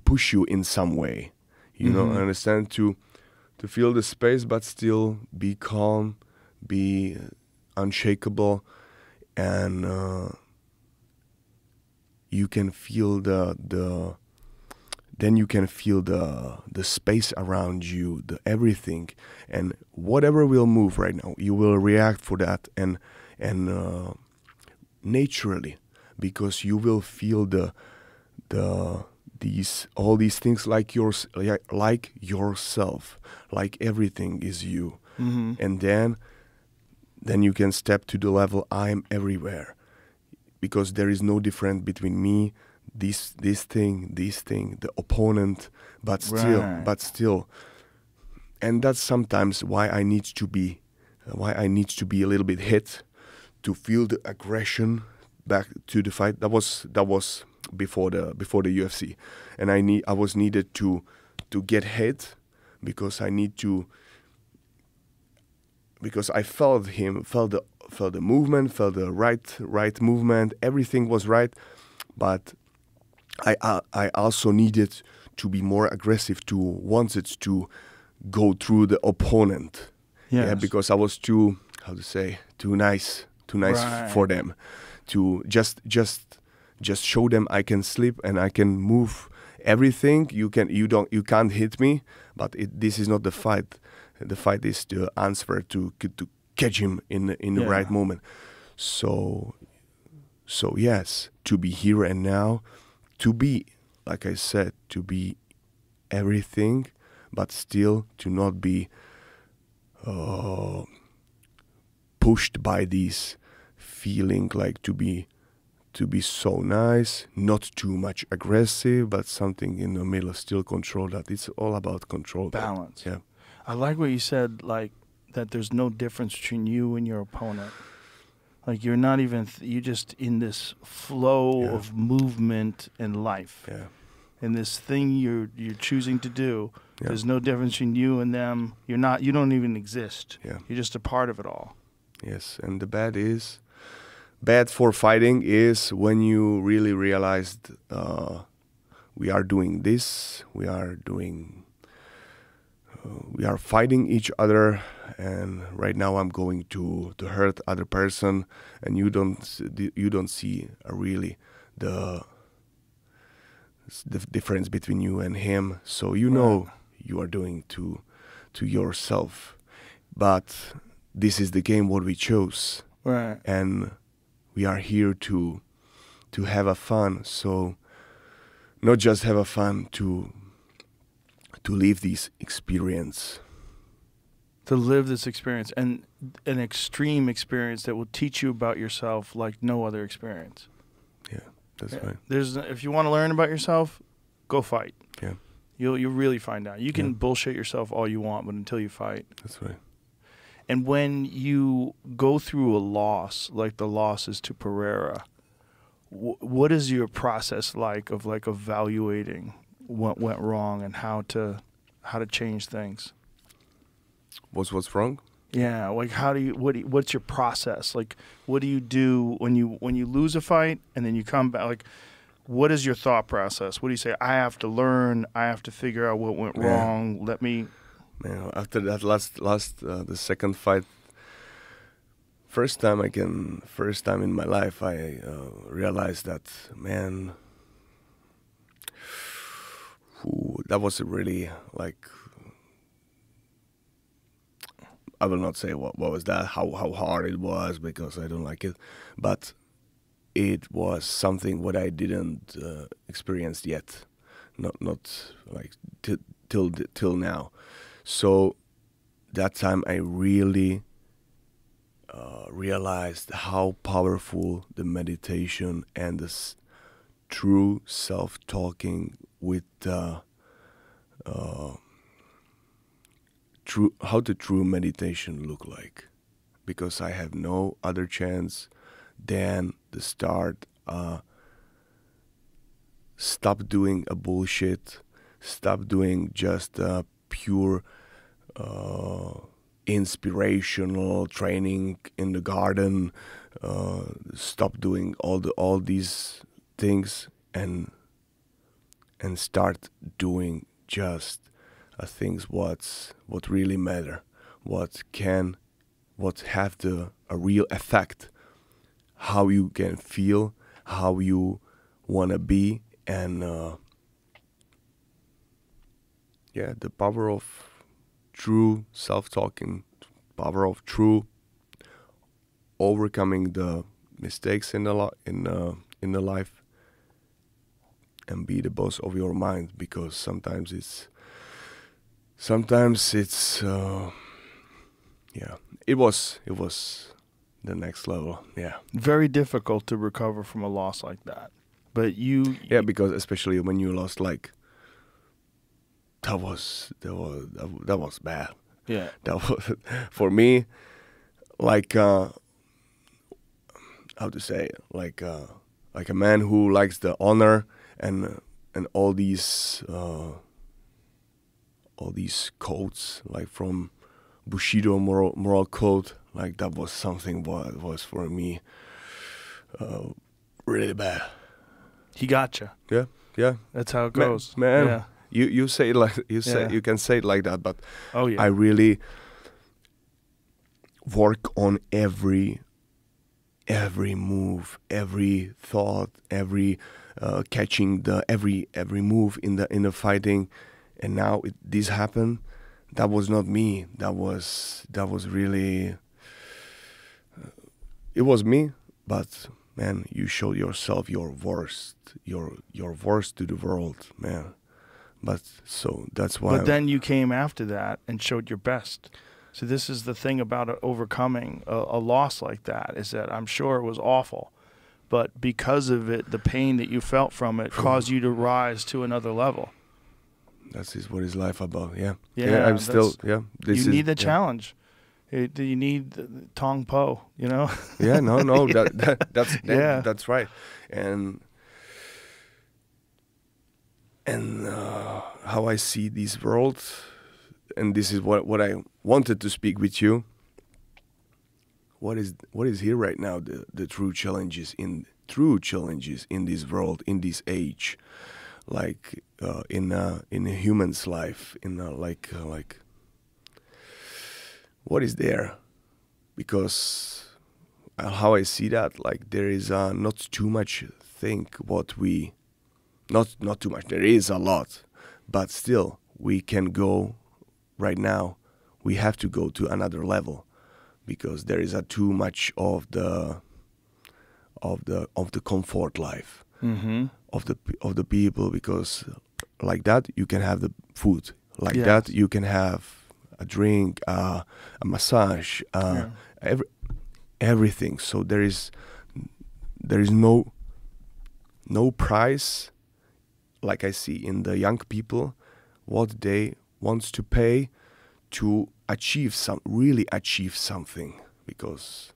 push you in some way, you know. I understand, to feel the space, but still be calm, be unshakable, and you can feel then you can feel the space around you, the everything, and whatever will move right now, you will react for that, and naturally, because you will feel all these things like yourself, like everything is you, and then you can step to the level I'm everywhere. Because there is no difference between me, this thing, the opponent, but still, and that's sometimes why I need to be a little bit hit to feel the aggression back to the fight. That was before the UFC, and I was needed to get hit because I felt the movement, felt the right movement. Everything was right, but I also needed to be more aggressive, wanted to go through the opponent. Yes. Yeah, because I was too nice Right. for them, to just show them I can sleep and I can move everything. You can't hit me, but this is not the fight. The fight is the answer to catch him in the right moment. So yes, to be here and now, to be, like I said, to be everything, but still to not be pushed by these feeling, like to be so nice, not too much aggressive, but something in the middle, still control that. It's all about control. Balance. Yeah. I like what you said, like that there's no difference between you and your opponent. Like you're not even, you're just in this flow of movement and life. Yeah. And this thing you're choosing to do, Yeah. there's no difference between you and them. You don't even exist. Yeah. You're just a part of it all. Yes, and the bad for fighting is when you really realized we are doing this, we are fighting each other, and right now I'm going to hurt other person, and you don't see really the the difference between you and him. So you know you are doing to yourself. But this is the game what we chose. Right. And we are here to have a fun. So not just have a fun, to live this experience. To live this experience, and an extreme experience that will teach you about yourself like no other experience. Yeah, that's right. If you want to learn about yourself, go fight. Yeah. You'll really find out. You can bullshit yourself all you want, but until you fight. That's right. And when you go through a loss, like the losses to Pereira, what is your process like of like evaluating what went wrong and how to change things? What's wrong? Yeah, like what's your process? Like, what do you do when you lose a fight and then you come back? Like, what is your thought process? What do you say? I have to learn. I have to figure out what went wrong. Let me. Man, after that last the second fight, first time in my life, I realized that, man, that was a really, like, I will not say what was that, how hard it was, because I don't like it, but it was something what I didn't experience yet, not like till now. So that time I really realized how powerful the meditation and this true self-talking with how the true meditation look like, because I have no other chance than to start stop doing a bullshit, stop doing just pure inspirational training in the garden, stop doing all these things and start doing just things what really matter, what have a real effect, how you can feel, how you wanna be, and the power of true self-talking, power of true overcoming the mistakes in the life, and be the boss of your mind, because sometimes it's it was the next level. Yeah, very difficult to recover from a loss like that. But because especially when you lost, like, that was bad. Yeah, that was for me, like how to say it? Like a man who likes the honor and all these codes, like from Bushido moral code, like that was something what was for me really bad. He gotcha. Yeah. That's how it goes, man. Yeah. You say it like you can say it like that, but I really work on every move, every thought, every catching the every move in the fighting, and now this happened. That was not me. That was really. It was me, but man, you showed yourself your worst to the world, man. But so that's why. But then you came after that and showed your best. So this is the thing about overcoming a loss like that, is that I'm sure it was awful, but because of it, the pain that you felt from it caused you to rise to another level. That's what is life about. Yeah. I'm still. Yeah. You need the challenge. You need Tong Po. You know. Yeah. No. That's right. And how I see this world, and this is what I wanted to speak with you. What is here right now? The true challenges in this world, in this age, like in a human's life, like what is there? Because how I see that, like there is not too much thing what we Not too much. There is a lot, but still we can go. Right now, we have to go to another level because there is too much of the comfort life of the people. Because like that you can have the food, like that you can have a drink, a massage, everything. So there is no price, like I see in the young people, what they wants to pay to really achieve something, because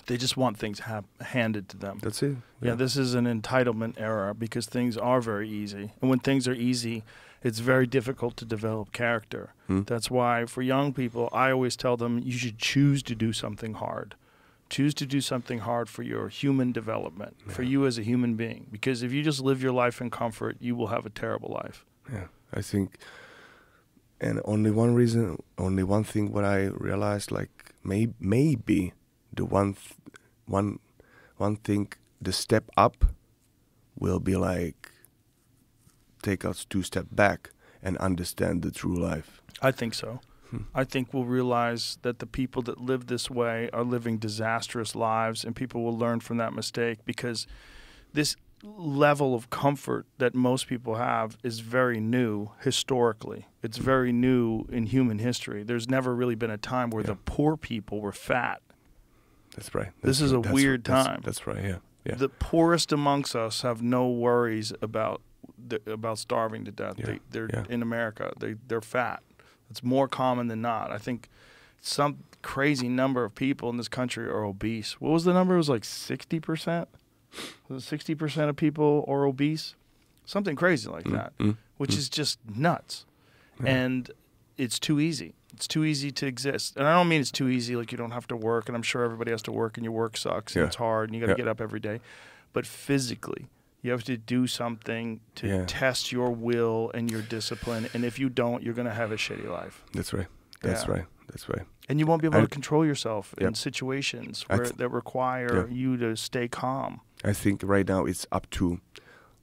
they just want things handed to them. That's it. Yeah, this is an entitlement era because things are very easy. And when things are easy, it's very difficult to develop character. That's why for young people, I always tell them you should choose to do something hard. Choose to do something hard for your human development, for you as a human being. Because if you just live your life in comfort, you will have a terrible life. Yeah, I think, and only one thing what I realized, like maybe the one thing, the step up will be like take us 2 steps back and understand the true life. I think so. I think we'll realize that the people that live this way are living disastrous lives, and people will learn from that mistake, because this level of comfort that most people have is very new historically. It's very new in human history. There's never really been a time where the poor people were fat. That's right. This is a weird time. That's right, yeah. The poorest amongst us have no worries about starving to death. They're in America. They're fat. It's more common than not. I think some crazy number of people in this country are obese. What was the number? It was like 60%? Was it 60% of people are obese? Something crazy like that, which is just nuts. And it's too easy. It's too easy to exist. And I don't mean it's too easy like you don't have to work, and I'm sure everybody has to work and your work sucks and it's hard and you got to get up every day. But physically, you have to do something to test your will and your discipline. And if you don't, you're going to have a shitty life. That's right. That's right. That's right. And you won't be able to control yourself in situations that require you to stay calm. I think right now it's up to,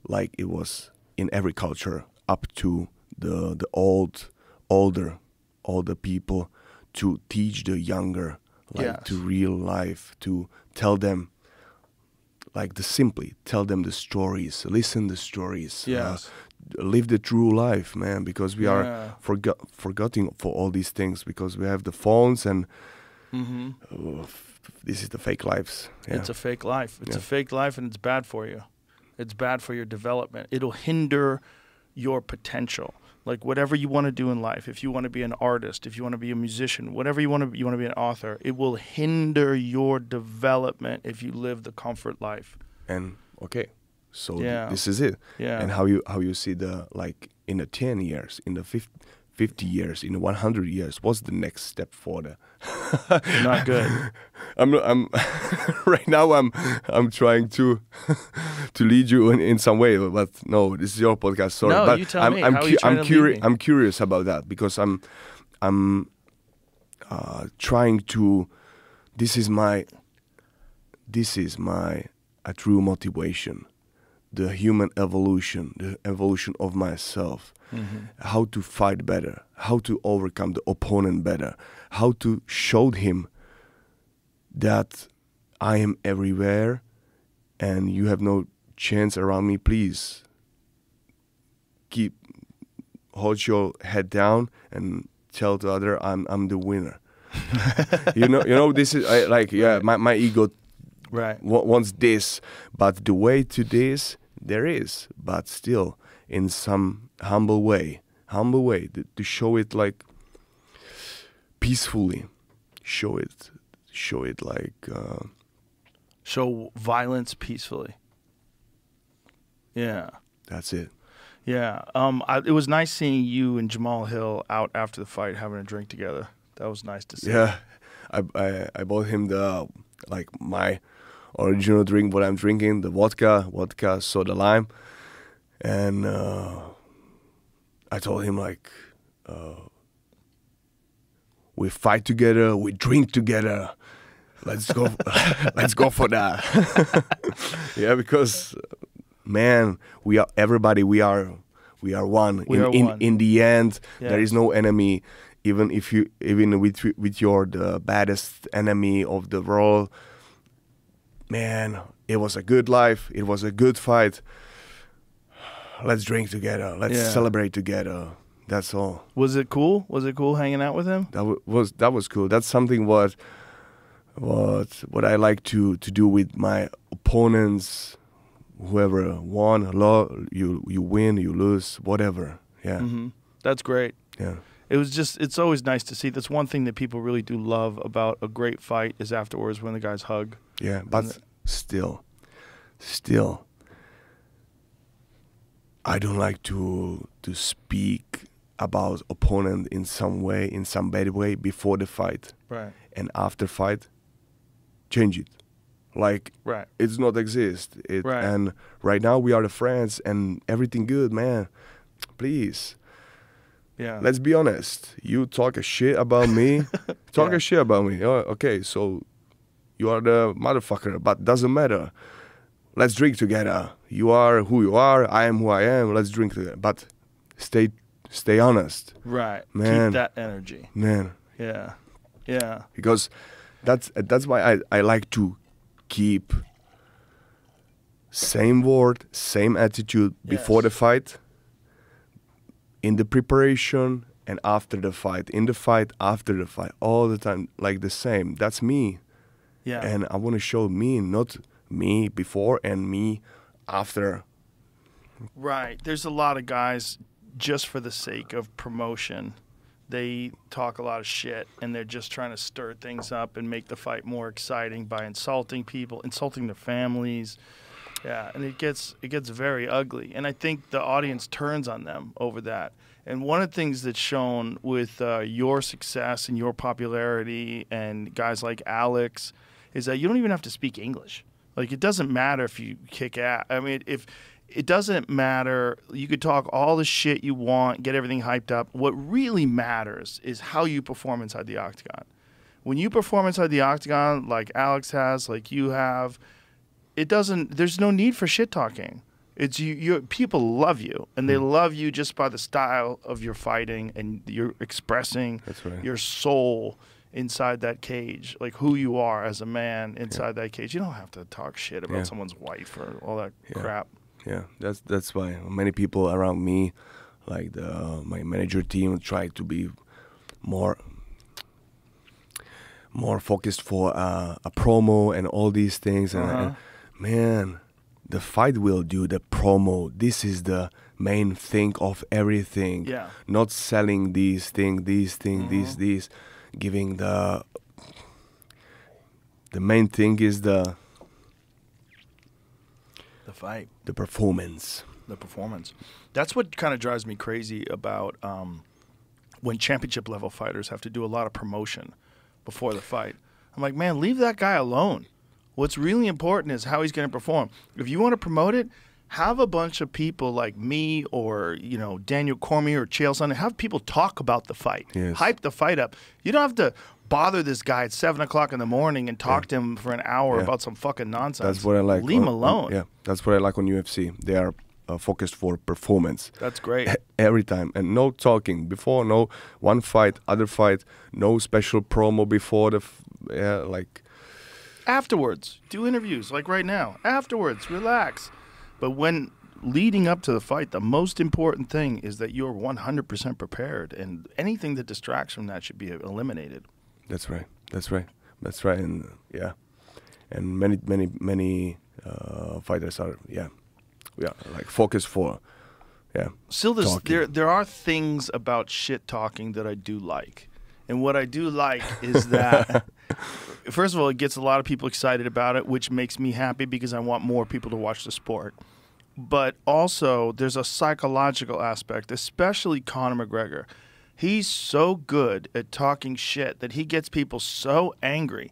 like it was in every culture, up to the older people to teach the younger, like to real life, to tell them, like simply tell them the stories, listen the stories, live the true life, man, because we are forgetting for all these things, because we have the phones and this is the fake lives. It's a fake life. It's a fake life, and it's bad for you. It's bad for your development. It'll hinder your potential. Like whatever you want to do in life, if you want to be an artist, if you want to be a musician, whatever you want to be an author, it will hinder your development if you live the comfort life. And so this is it. Yeah. And how you see the, like in the 10 years, in the 50 years, in the 100 years, what's the next step for the? Not good. I'm right now. I'm trying to lead you in some way, but no, this is your podcast. Sorry, no, but you tell me. I'm curious about that, because I'm trying to. This is my a true motivation, the human evolution, the evolution of myself. How to fight better, how to overcome the opponent better, how to show him that I am everywhere and you have no chance around me. Please hold your head down and tell the other I'm the winner. you know this is my ego wants this, but the way to this there is, but still in some humble way to show it like peacefully, show it like show violence peacefully. Yeah, that's it. Yeah, it was nice seeing you and Jamal Hill out after the fight having a drink together. That was nice to see. Yeah, I bought him my original drink, what I'm drinking, the vodka, soda lime. And I told him we fight together, we drink together. Let's go, let's go for that. Yeah, because man, we are everybody. We are one. In the end, there is no enemy. Even with your the baddest enemy of the world, man, it was a good life. It was a good fight. Let's drink together. Let's celebrate together. That's all. Was it cool? Was it cool hanging out with him? That was cool. That's something what I like to do with my opponents. Whoever won, you win, you lose, whatever. Yeah. Mm-hmm. That's great. Yeah. It's always nice to see. That's one thing that people really do love about a great fight is afterwards when the guys hug. Yeah, but still, I don't like to speak about opponent in some way, in some bad way before the fight. Right. And after fight, change it. Like, it's not exist. And right now we are the friends and everything good, man. Please. Yeah. Let's be honest. You talk a shit about me. A shit about me. Oh, okay, so you are the motherfucker, but doesn't matter. Let's drink together. You are who you are. I am who I am. Let's drink together. But stay honest. Right. Man. Keep that energy. Man. Yeah. Yeah. Because that's why I like to keep same word, same attitude before the fight, in the preparation, and after the fight. In the fight, after the fight, all the time, like the same. That's me. Yeah. And I want to show me, not me before and me after. Right. There's a lot of guys, just for the sake of promotion, they talk a lot of shit, and they're just trying to stir things up and make the fight more exciting by insulting people, insulting their families. Yeah, and it gets very ugly. And I think the audience turns on them over that. And one of the things that's shown with your success and your popularity and guys like Alex is that you don't even have to speak English. Like, it doesn't matter if you kick ass. I mean, if it doesn't matter, you could talk all the shit you want, get everything hyped up. What really matters is how you perform inside the octagon. When you perform inside the octagon, like Alex has, like you have, there's no need for shit talking. It's people love you, and they love you just by the style of your fighting, and you're expressing your soul inside that cage, like who you are as a man inside that cage. You don't have to talk shit about someone's wife or all that crap. Yeah, that's why many people around me, like my manager team, try to be more focused for a promo and all these things. And man, the fight will do the promo. This is the main thing of everything. Yeah. Not selling these things, these, giving the main thing is the fight. The performance. The performance. That's what kind of drives me crazy about when championship level fighters have to do a lot of promotion before the fight. I'm like, man, leave that guy alone. What's really important is how he's going to perform. If you want to promote it, have a bunch of people like me or, Daniel Cormier or Chael Sonnen, have people talk about the fight. Yes. Hype the fight up. You don't have to bother this guy at 7 o'clock in the morning and talk to him for an hour about some fucking nonsense. That's what I like. Leave him alone. Yeah, that's what I like on UFC. They are focused for performance. That's great. Every time. And no talking before, no one fight, other fight, no special promo before Afterwards, do interviews like right now. Afterwards, relax. But when leading up to the fight, the most important thing is that you're 100% prepared, and anything that distracts from that should be eliminated. That's right. And and many fighters are like focused for Still, there are things about shit talking that I do like. And what I do like is that, first of all, it gets a lot of people excited about it, which makes me happy because I want more people to watch the sport. But also, there's a psychological aspect, especially Conor McGregor. He's so good at talking shit that he gets people so angry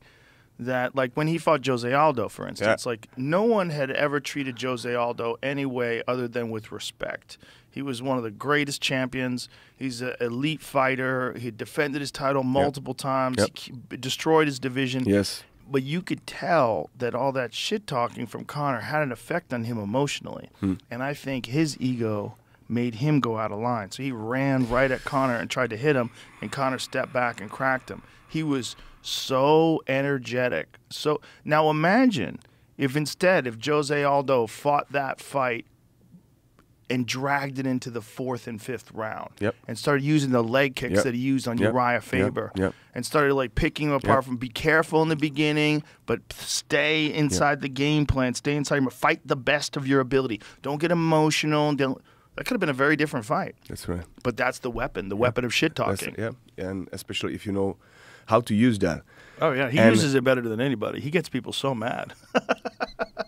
that, like when he fought Jose Aldo, for instance, like no one had ever treated Jose Aldo any way other than with respect. He was one of the greatest champions. He's an elite fighter. He defended his title multiple times. He destroyed his division. Yes. But you could tell that all that shit talking from Conor had an effect on him emotionally. And I think his ego made him go out of line. So he ran right at Conor and tried to hit him, and Conor stepped back and cracked him. He was so energetic. So now imagine if instead, if Jose Aldo fought that fight and dragged it into the 4th and 5th round, and started using the leg kicks that he used on Uriah Faber, and started like picking him apart from be careful in the beginning, but stay inside the game plan, stay inside, fight the best of your ability. Don't get emotional. That could have been a very different fight. That's right. But that's the weapon of shit talking. And especially if you know how to use that. Oh yeah, he uses it better than anybody. He gets people so mad.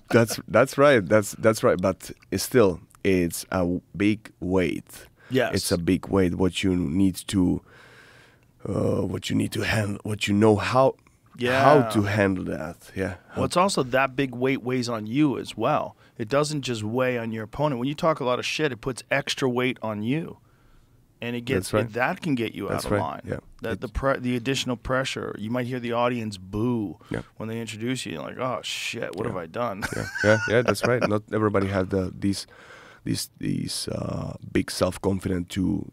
That's right. That's right. But still, it's a big weight. Yes, it's a big weight. What you need to handle. What you know how to handle that. Yeah. Well, it's also that big weight weighs on you as well. It doesn't just weigh on your opponent. When you talk a lot of shit, it puts extra weight on you, and it gets that can get you out of line. Yeah. That the additional pressure. You might hear the audience boo when they introduce you. You're like, oh shit, what have I done? Yeah. That's right. Not everybody has these big self-confidence to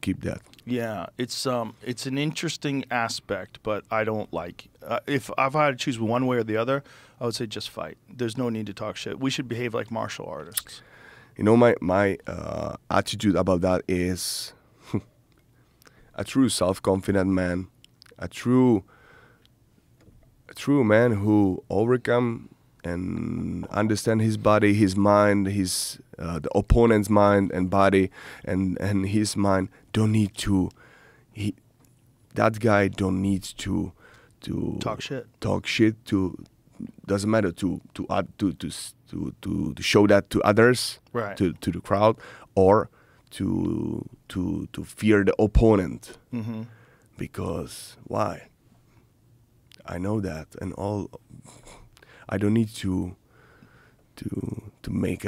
keep that. Yeah, it's an interesting aspect, but I don't like. If I had to choose one way or the other, I would say just fight. There's no need to talk shit. We should behave like martial artists. You know, my attitude about that is a true self-confident man, a true man who overcome and understand his body, his mind, his the opponent's mind and body, and his mind don't need to. That guy don't need to talk shit. Talk shit to doesn't matter to show that to others, right? To the crowd, or to fear the opponent, because why? I know that, and all. I don't need to make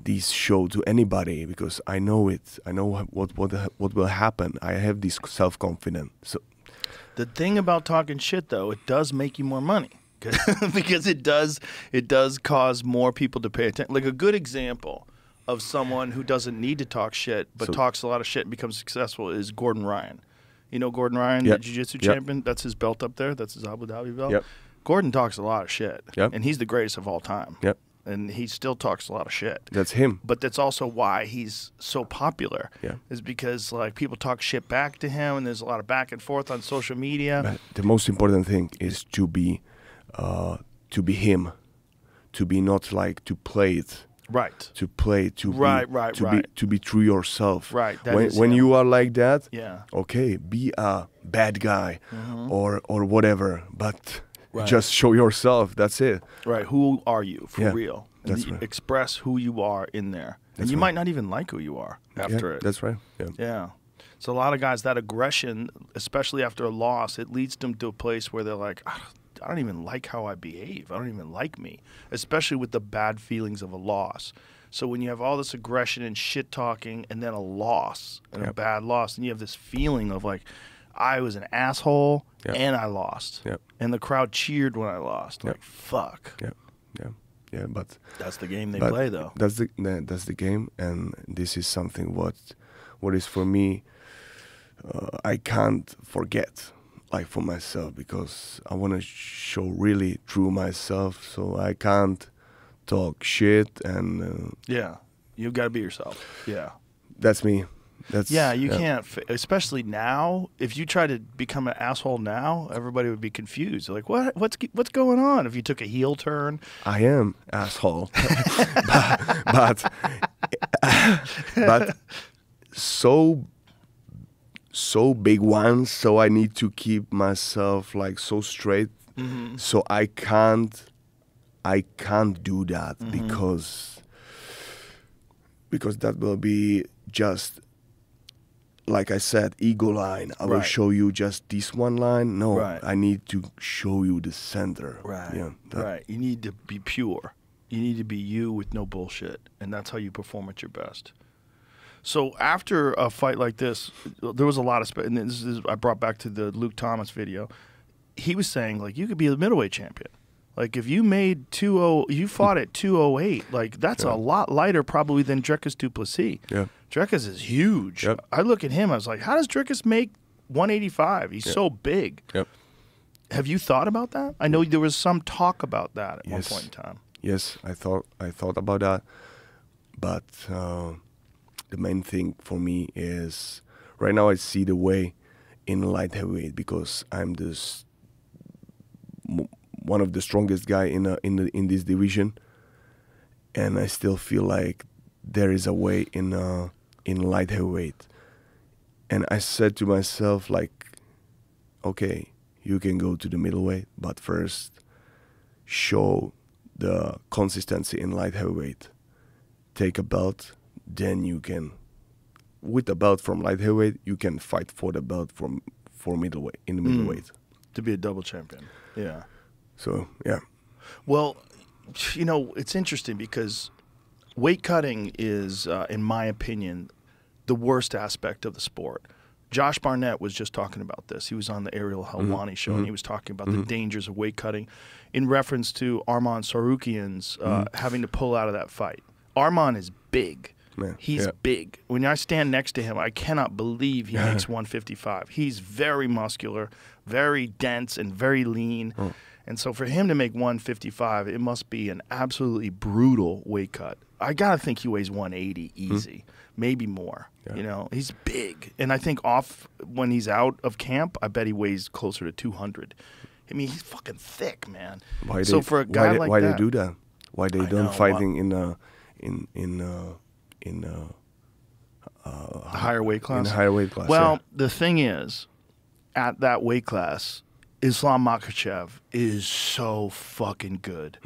this show to anybody because I know it. I know what will happen. I have this self-confidence. So the thing about talking shit, though, it does make you more money because it does cause more people to pay attention. Like a good example of someone who doesn't need to talk shit but talks a lot of shit and becomes successful is Gordon Ryan. You know Gordon Ryan, the jiu-jitsu champion? That's his belt up there. That's his Abu Dhabi belt. Yep. Gordon talks a lot of shit, and he's the greatest of all time. Yep. And he still talks a lot of shit. That's him. But that's also why he's so popular. Yeah. Is because like people talk shit back to him, and there's a lot of back and forth on social media. But the most important thing is to be him, to be not like to play it. Right. To play, to be true yourself. Right. When you are like that, yeah. Okay, be a bad guy or whatever, but just show yourself. That's it. Right. Who are you for real? And That's right. Express who you are in there. And you might not even like who you are after it. That's right. Yeah. So a lot of guys, that aggression, especially after a loss, it leads them to a place where they're like, I don't even like how I behave. I don't even like me, especially with the bad feelings of a loss. So when you have all this aggression and shit talking and then a loss and a bad loss, and you have this feeling of like, I was an asshole and I lost. Yep. And the crowd cheered when I lost. Like, fuck. Yeah, but that's the game they play, though. That's the game, and this is something what is for me. I can't forget, like for myself, because I want to show really true myself. So I can't talk shit and. You got to be yourself. Yeah. That's me. You can't, especially now. If you try to become an asshole now, everybody would be confused. They're like, what's going on? If you took a heel turn, I am asshole, but so big one. So I need to keep myself like so straight. So I can't do that because that will be just. Like I said, ego line. I will show you just this one line. No, I need to show you the center. Right. Yeah, right. You need to be pure. You need to be you with no bullshit, and that's how you perform at your best. So after a fight like this, there was a lot of and this is I brought back to the Luke Thomas video. he was saying, like, you could be the middleweight champion. Like, if you made you fought at 208, like, that's a lot lighter probably than Dricus du Plessis. Yeah. Dricus is huge. Yep. I look at him, I was like, how does Dricus make 185? He's so big. Yep. Have you thought about that? I know there was some talk about that at one Yes. point in time. Yes, I thought about that, but the main thing for me is right now I see the way in light heavyweight because I'm this one of the strongest guy in this division, and I still feel like there is a way in light heavyweight, and I said to myself like, okay, you can go to the middleweight, but first show the consistency in light heavyweight. Take a belt, then you can, with the belt from light heavyweight, you can fight for the belt for middleweight in the middleweight To be a double champion. Yeah. So yeah, Well, you know, it's interesting because weight cutting is, in my opinion, the worst aspect of the sport. Josh Barnett was just talking about this. He was on the Ariel Helwani show, and he was talking about the dangers of weight cutting in reference to Arman Sarukian's having to pull out of that fight. Arman is big. Man, He's big. When I stand next to him, I cannot believe he makes 155. He's very muscular, very dense, and very lean. And so for him to make 155, it must be an absolutely brutal weight cut. I got to think he weighs 180 easy, maybe more. Yeah. You know, he's big. And I think when he's out of camp, I bet he weighs closer to 200. I mean, he's fucking thick, man. For a guy like why that, they do that? Why they don't fighting in a higher weight class? In a higher weight class. Well, yeah. the thing is, at that weight class, Islam Makhachev is so fucking good.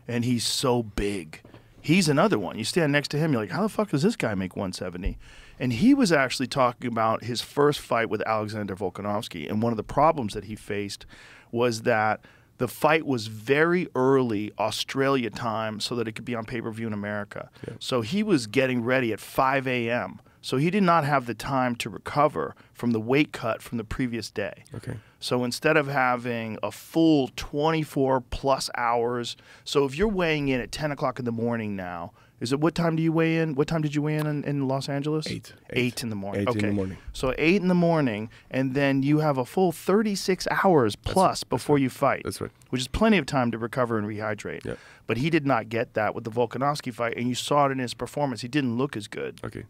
And he's so big. He's another one. You stand next to him, you're like, how the fuck does this guy make 170? And he was actually talking about his first fight with Alexander Volkanovski. And one of the problems that he faced was that the fight was very early Australia time so that it could be on pay-per-view in America. Yeah. So he was getting ready at 5 a.m. So he did not have the time to recover from the weight cut from the previous day. Okay. So instead of having a full 24-plus hours, so if you're weighing in at 10 o'clock in the morning now, what time do you weigh in? What time did you weigh in Los Angeles? 8. 8 in the morning. 8 in the morning. So 8 in the morning, and then you have a full 36 hours plus before you fight. That's right. Which is plenty of time to recover and rehydrate. Yeah. But he did not get that with the Volkanovski fight, and you saw it in his performance. He didn't look as good. Okay.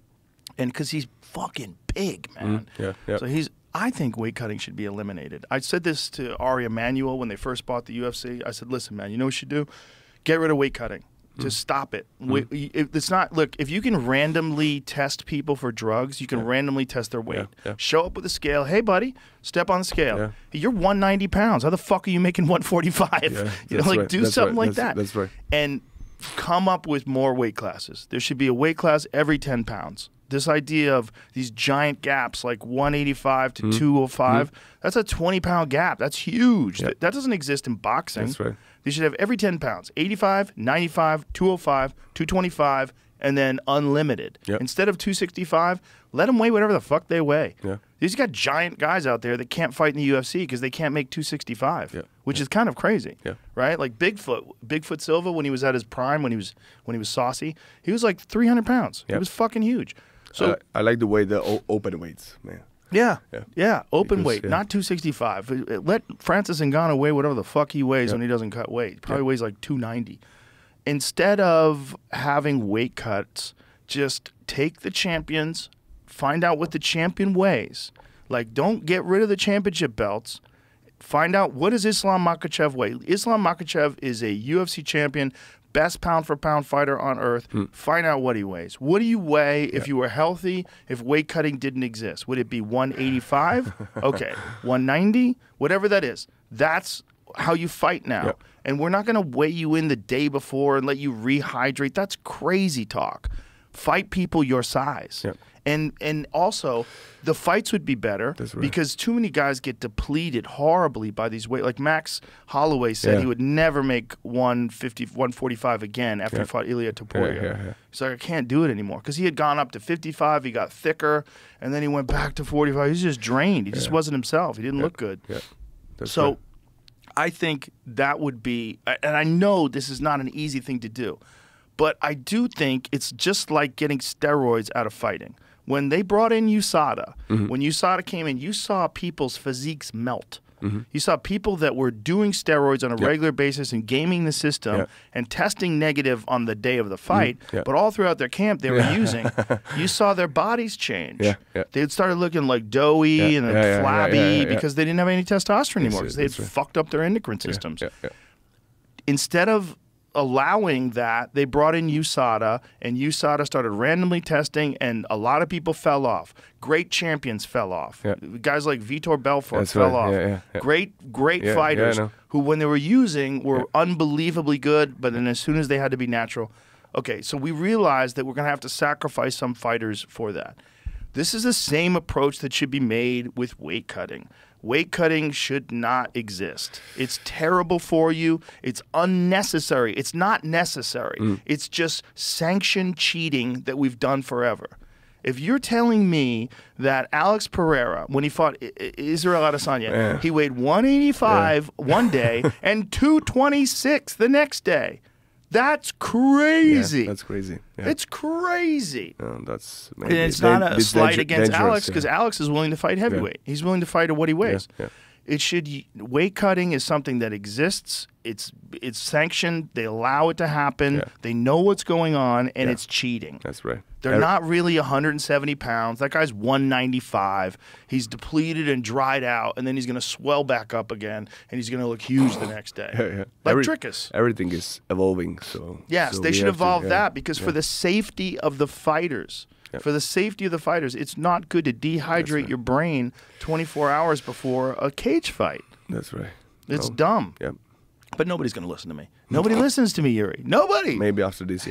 And because he's fucking big, man. Yeah. So I think weight cutting should be eliminated. I said this to Ari Emanuel when they first bought the UFC. I said, listen, man, you know what you should do? Get rid of weight cutting. Just stop it. It's not. Look, if you can randomly test people for drugs, you can randomly test their weight. Yeah. Show up with a scale. Hey, buddy, step on the scale. Yeah. You're 190 pounds. How the fuck are you making 145? Yeah, You know, like right. do That's something right. like that. That's right. And come up with more weight classes. There should be a weight class every 10 pounds. This idea of these giant gaps like 185 to 205, that's a 20-pound gap. That's huge. Yep. That doesn't exist in boxing. That's right. They should have every 10 pounds, 85, 95, 205, 225, and then unlimited. Yep. Instead of 265, let them weigh whatever the fuck they weigh. Yeah. These got giant guys out there that can't fight in the UFC because they can't make 265, which is kind of crazy, right? Like Bigfoot Silva, when he was at his prime, when he was saucy, he was like 300 pounds. He was fucking huge. So I like the way the open weights, man. Yeah, open Because, weight, not 265. Let Francis Ngannou weigh whatever the fuck he weighs when he doesn't cut weight. He probably weighs like 290. Instead of having weight cuts, just take the champions, find out what the champion weighs. Like, don't get rid of the championship belts. Find out, what does Islam Makhachev weigh? Islam Makhachev is a UFC champion, best pound-for-pound fighter on earth. Find out what he weighs. What do you weigh if you were healthy, if weight cutting didn't exist? Would it be 185? Okay. 190? Whatever that is. That's how you fight now. Yep. And we're not going to weigh you in the day before and let you rehydrate. That's crazy talk. Fight people your size. Yep. And also, the fights would be better because too many guys get depleted horribly by these weight. Like Max Holloway said he would never make 150, 145 again after he fought Ilia Topuria. He's like, I can't do it anymore because he had gone up to 55, he got thicker, and then he went back to 45. He's just drained. He just wasn't himself. He didn't look good. That's so right. I think that would be, and I know this is not an easy thing to do, but I do think it's just like getting steroids out of fighting. When they brought in USADA, when USADA came in, you saw people's physiques melt. You saw people that were doing steroids on a regular basis and gaming the system and testing negative on the day of the fight, but all throughout their camp they were using. You saw their bodies change. They started looking like doughy and flabby because they didn't have any testosterone anymore because they had fucked up their endocrine systems. Instead of allowing that, they brought in USADA, and USADA started randomly testing, and a lot of people fell off. Great champions fell off. Guys like Vitor Belfort fell off. Great fighters who, when they were using, were unbelievably good, but then as soon as they had to be natural. Okay, so we realized that we're going to have to sacrifice some fighters for that. This is the same approach that should be made with weight cutting. Weight cutting should not exist. It's terrible for you. It's unnecessary. It's not necessary. It's just sanctioned cheating that we've done forever. If you're telling me that Alex Pereira, when he fought Israel Adesanya, he weighed 185 one day and 226 the next day. That's crazy. Yeah, that's crazy. Yeah. It's crazy. That's and it's not a slight against Alex because Alex is willing to fight heavyweight. He's willing to fight at what he weighs. It should weight cutting is something that exists. It's sanctioned. They allow it to happen. They know what's going on, and it's cheating. That's right. They're not really 170 pounds. That guy's 195. He's depleted and dried out, and then he's going to swell back up again, and he's going to look huge the next day. Like Trickus. Everything is evolving. So yes, they should evolve that because for the safety of the fighters, for the safety of the fighters, it's not good to dehydrate your brain 24 hours before a cage fight. That's right. It's dumb. Yep. But nobody's going to listen to me. Nobody listens to me, Jiri. Nobody. Maybe after this,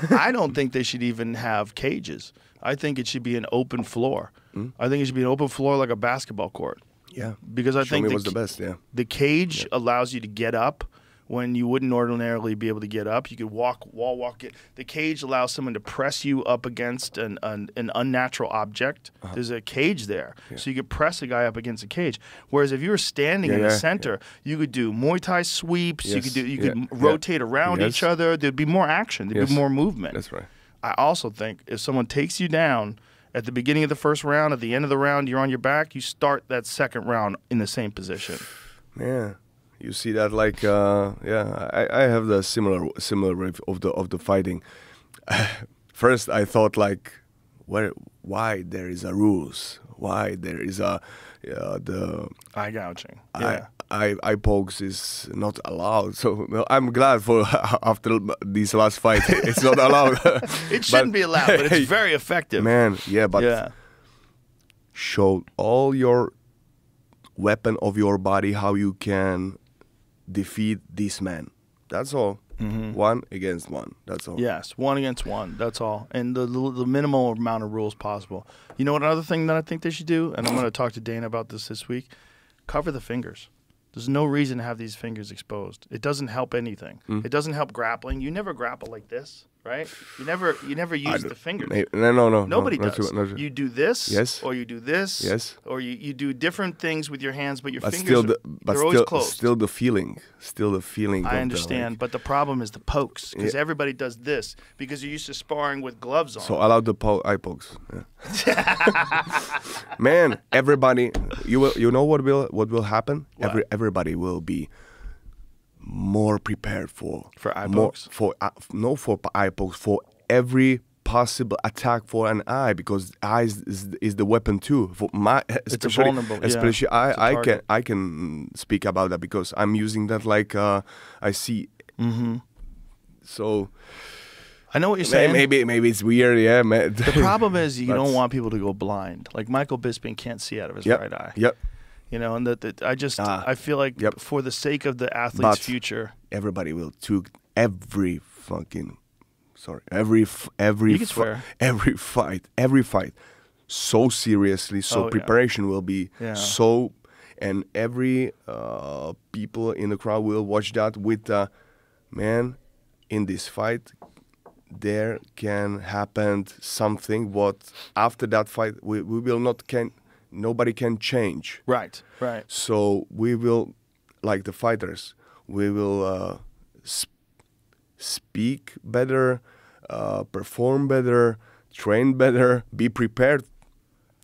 I don't think they should even have cages. I think it should be an open floor. I think it should be an open floor like a basketball court. Yeah. Because I think was the best, the cage allows you to get up when you wouldn't ordinarily be able to get up. You could wall walk it. The cage allows someone to press you up against an unnatural object. There's a cage there. So you could press a guy up against a cage. Whereas if you were standing in the center, you could do Muay Thai sweeps. You could rotate around each other. There'd be more action. There'd be more movement. That's right. I also think if someone takes you down at the beginning of the first round, at the end of the round, you're on your back, you start that second round in the same position. Yeah. You see that, like, I have the similar wave of the fighting. First, I thought like, why there is a rules? Why there is a the eye gouging? Eye pokes is not allowed. So I'm glad for after this last fight, it's not allowed. It shouldn't be allowed, but it's very effective. Man, but show all your weapon of your body how you can defeat this man. That's all. 1 against 1. That's all. Yes, 1 against 1. That's all. And the minimal amount of rules possible. You know what another thing that I think they should do, and I'm going to talk to Dana about this week, cover the fingers. There's no reason to have these fingers exposed. It doesn't help anything. It doesn't help grappling. You never grapple like this, right? You never use the fingers. No. Nobody does. You do this, or you do this, or you do different things with your hands, but your fingers they're always closed. Still the feeling. I understand, but the problem is the pokes, because everybody does this because you're used to sparring with gloves on. So allow the eye pokes. Man, everybody, you know what will happen? What? Everybody will be more prepared for eye pokes. For eye pokes, for every possible attack for an eye, because eyes is the weapon too. For my it's vulnerable. Especially I can speak about that because I'm using that like I see. So I know what you're saying. Maybe it's weird. Yeah, man. The problem is you don't want people to go blind. Like Michael Bisping can't see out of his right eye. Yep. You know, and I feel like for the sake of the athlete's future, everybody will took every fight so seriously. So preparation will be so, and every people in the crowd will watch that with man. In this fight, there can happen something. What after that fight, we will not can. Nobody can change. Right. So we will like the fighters, we will speak better, perform better, train better, be prepared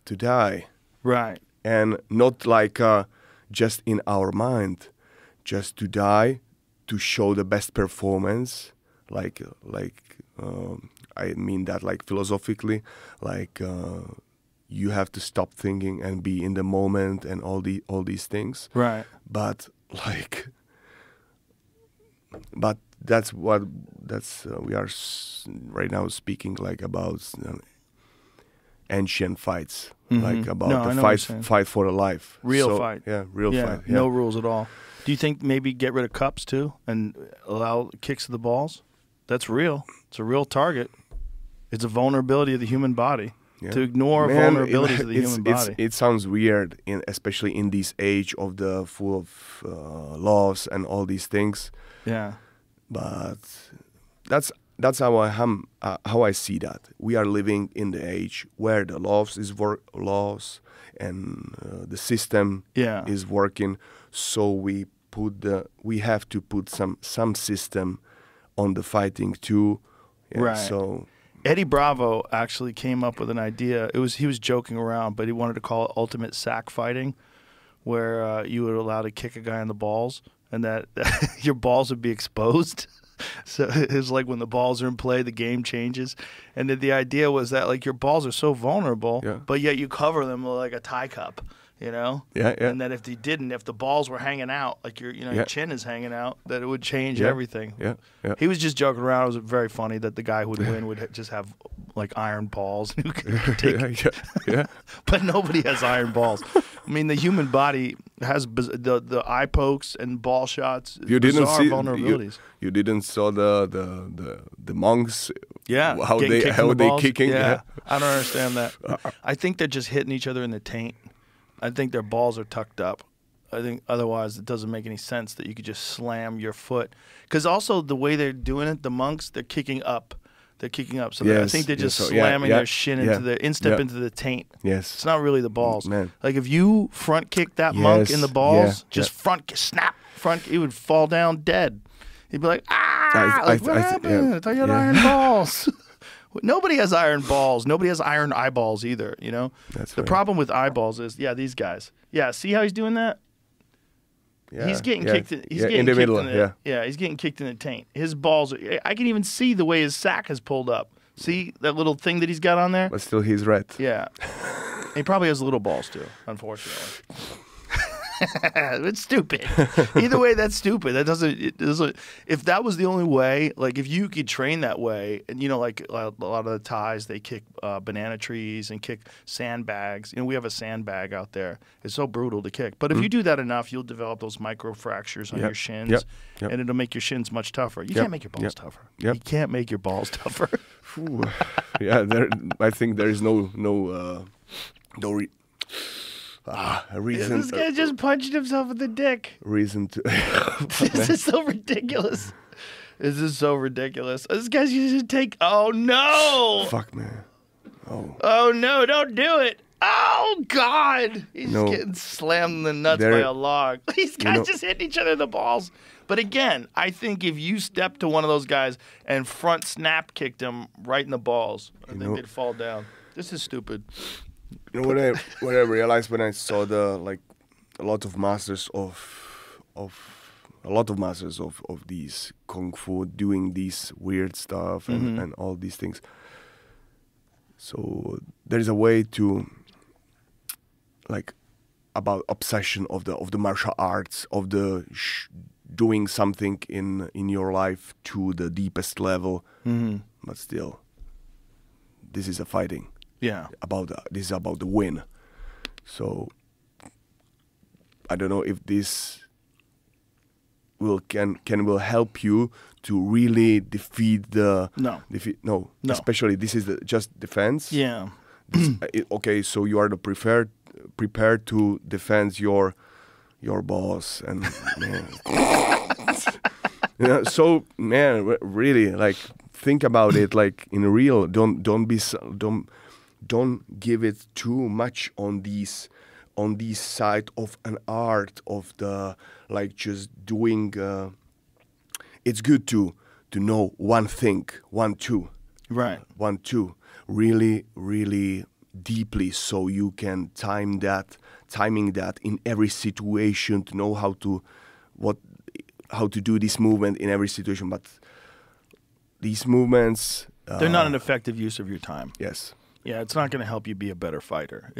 to die. Right. And not like just in our mind, just to die, to show the best performance, I mean that like philosophically, like you have to stop thinking and be in the moment and all these things. Right. But that's we are right now speaking like about ancient fights, like about the fight for the life. Real fight. Yeah, real fight. Yeah. No rules at all. Do you think maybe get rid of cups too and allow kicks to the balls? That's real. It's a real target. It's a vulnerability of the human body. Yeah. To ignore vulnerabilities of the human body. It sounds weird, especially in this age of the full of laws and all these things. Yeah. But that's how I see that. We are living in the age where the laws and the system is working. So we have to put some system on the fighting too. Yeah, right. So Eddie Bravo actually came up with an idea. He was joking around, but he wanted to call it ultimate sack fighting, where you would allow to kick a guy in the balls and that your balls would be exposed. So it's like when the balls are in play, the game changes. And then the idea was that like your balls are so vulnerable, but yet you cover them like a tie cup, you know? Yeah. And that if the balls were hanging out, like your chin is hanging out, that it would change everything. Yeah. He was just joking around. It was very funny that the guy who would win would just have like iron balls. Yeah. But nobody has iron balls. I mean, the human body has the eye pokes and ball shots. You didn't see vulnerabilities. You didn't saw the monks. Yeah, how they kicking. Yeah, I don't understand that. I think they're just hitting each other in the taint. I think their balls are tucked up. I think otherwise it doesn't make any sense that you could just slam your foot. Because also the way they're doing it, the monks, they're kicking up. They're kicking up. So I think they're just slamming their shin into the instep into the taint. Yes. It's not really the balls. Man. Like if you front kick that monk in the balls, snap, he would fall down dead. He'd be like, what happened? I thought you had iron balls. Nobody has iron balls. Nobody has iron eyeballs either, you know? That's the problem with eyeballs is, these guys. Yeah, see how he's doing that? Yeah. He's getting kicked. He's getting in the kicked middle. He's getting kicked in the taint. His balls. I can even see the way his sack is pulled up. See that little thing that he's got on there? But still, he's red. Yeah. He probably has little balls too, unfortunately. It's stupid. Either way, that's stupid. That doesn't. If that was the only way, like if you could train that way, and like a lot of the Thais, they kick banana trees and kick sandbags. We have a sandbag out there. It's so brutal to kick. But if you do that enough, you'll develop those micro fractures on your shins, and it'll make your shins much tougher. You can't make your balls tougher. You can't make your balls tougher. Yeah, I think there is no reason. This guy just punched himself in the dick. Reason to. This is so ridiculous. This guy's used to take. Oh no! Fuck, man. Oh no! Don't do it. Oh God! He's getting slammed in the nuts by a log. These guys just hitting each other in the balls. But again, I think if you stepped to one of those guys and front snap kicked him right in the balls, I think they'd fall down. This is stupid. You know what I realized when I saw a lot of masters of these kung fu doing these weird stuff and all these things. So there is a way to about obsession of the martial arts, of the doing something in your life to the deepest level. But still, this is a fighting. Yeah. This is about the win. So I don't know if this will help you to really defeat the no. Especially this is just defense. Yeah. Okay, so you are prepared to defend your boss and man. So man, really think about it in real. Don't give it too much on these on this side of an art of the like just doing. It's good to know one thing, 1, 2, Right. 1, 2, really, really deeply, so you can timing that in every situation to know how to do this movement in every situation. But these movements, They're not an effective use of your time. yes. Yeah, it's not going to help you be a better fighter.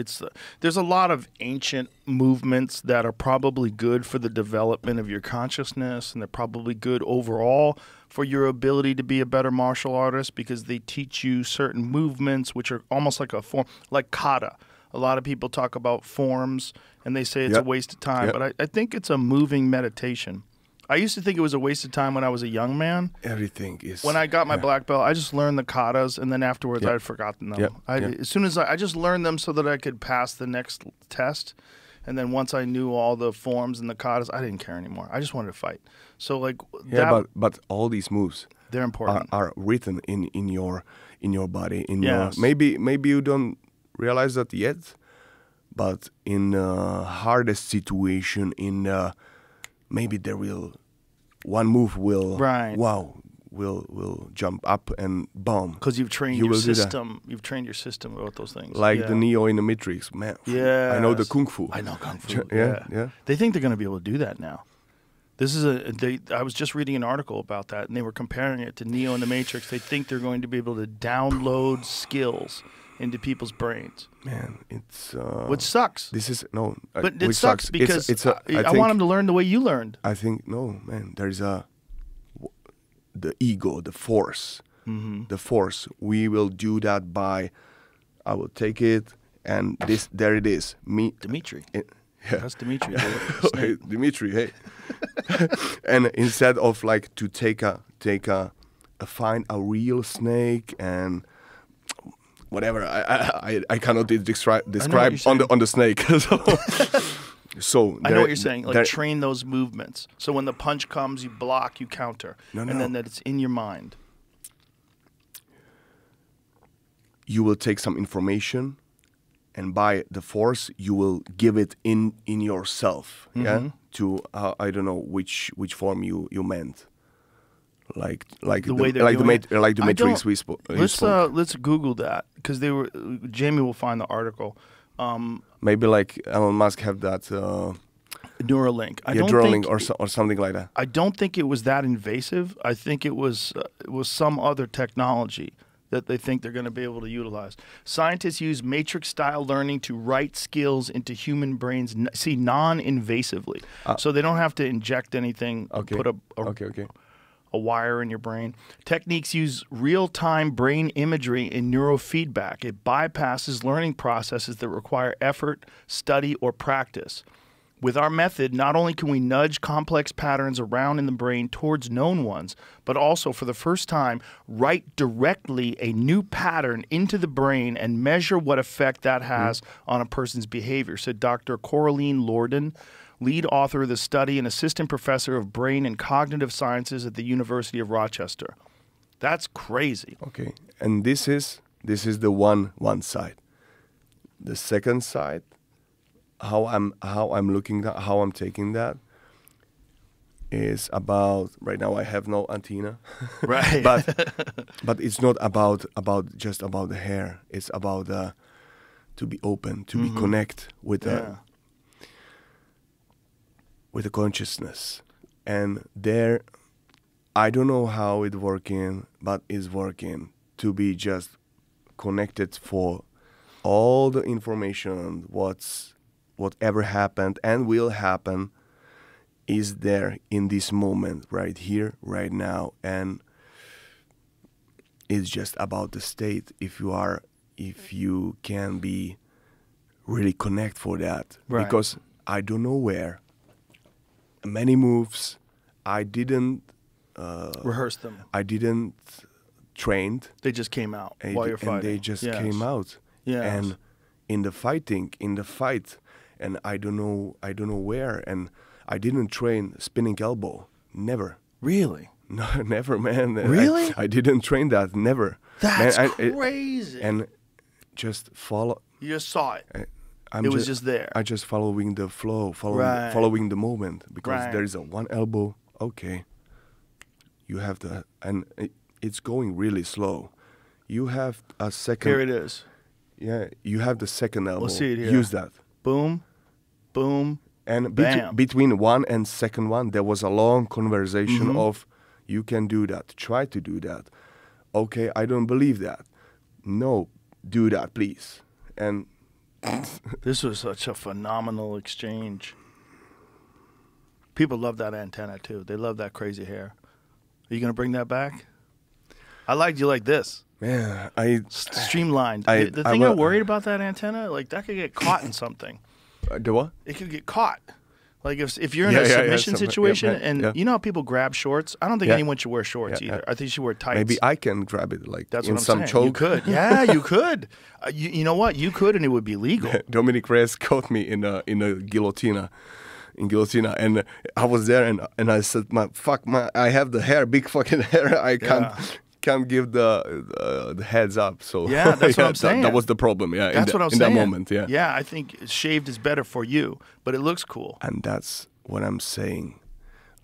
There's a lot of ancient movements that are probably good for the development of your consciousness, and they're probably good overall for your ability to be a better martial artist because they teach you certain movements which are almost like a form, like kata. A lot of people talk about forms, and they say it's a waste of time, but I think it's a moving meditation. I used to think it was a waste of time when I was a young man. Everything is. When I got my black belt, I just learned the katas, and then afterwards I had forgotten them. As soon as I just learned them so that I could pass the next test, and then once I knew all the forms and the katas, I didn't care anymore. I just wanted to fight. So like, but all these moves they're important. are written in your body. Yes. Maybe you don't realize that yet, but in hardest situation, maybe there will one move will will jump up and boom. Because you've trained your system. You've trained your system about those things. Like the Neo in the Matrix, man. Yeah, I know the Kung Fu. I know Kung Fu. Yeah. They think they're going to be able to do that now. This is I was just reading an article about that, and they were comparing it to Neo in the Matrix. They think they're going to be able to download skills into people's brains. Man, it's which sucks. This is no, but it sucks because I want them to learn the way you learned. I think no, man. There is the ego, the force, the force. We will do that by. I will take it, and there it is. Me, Dimitri. That's Dimitri. Hey, Dimitri, hey. And instead of like to find a real snake and whatever, I cannot describe on the snake. So I know what you're saying. Like train those movements. So when the punch comes, you block, you counter, then that it's in your mind. You will take some information, and by the force, you will give it in yourself. Yeah. To I don't know which form you meant. Like the way the Matrix we spoke. Let's Google that because Jamie will find the article. Maybe like Elon Musk have that Neuralink. Neuralink or something like that. I don't think it was that invasive. I think it was some other technology that they think they're going to be able to utilize. Scientists use matrix-style learning to write skills into human brains, non-invasively. So they don't have to inject anything, put a wire in your brain. Techniques use real-time brain imagery and neurofeedback. It bypasses learning processes that require effort, study, or practice. With our method, not only can we nudge complex patterns around in the brain towards known ones, but also for the first time, write directly a new pattern into the brain and measure what effect that has on a person's behavior, said Dr. Coraline Lorden, lead author of the study and assistant professor of brain and cognitive sciences at the University of Rochester. That's crazy. Okay, and this is the one side. The second side, how I'm looking at how I'm taking that is about right now I have no antenna. Right. but it's not about just about the hair. It's about to be open, to be connect with with the consciousness. And there I don't know how it's working, but it's working to be just connected for all the information whatever happened and will happen is there in this moment, right here, right now. And it's just about the state. If you can be really connect for that. Right. Because I don't know where. Many moves, I didn't rehearse them. I didn't trained. They just came out while you're fighting. And they just came out. Yes. And in the fight, and I don't know where. And I didn't train spinning elbow. Never. Really? No, never, man. Really? I didn't train that. Never. That's crazy. And just follow. You just saw it. It was just there. I just following the flow, following the moment, because there is a one elbow. Okay, you have the, and it's going really slow. You have a second. Here it is. Yeah, you have the second elbow. We'll see it here. Use that. Boom, boom, and bam. Between one and second one, there was a long conversation of, you can do that. Try to do that. Okay, I don't believe that. No, do that, please. And this was such a phenomenal exchange. People love that antenna too. They love that crazy hair. Are you gonna bring that back? I liked you like this. Man, streamlined. The thing I'm worried about that antenna, like that could get caught in something. The what? It could get caught. Like if you're in a submission situation, and you know how people grab shorts. I don't think anyone should wear shorts either. I think you should wear tights. Maybe I can grab it like that's in what I'm some saying. choke. You could. Yeah, you could. You know what? You could, and it would be legal. Dominic Reyes caught me in a guillotina. In guillotina, and I was there, and I said, I have the hair, big fucking hair. I can't give the heads up. So yeah, that's what I'm saying. That was the problem. Yeah, that's what I'm saying. In that moment. Yeah. Yeah, I think shaved is better for you, but it looks cool. And that's what I'm saying.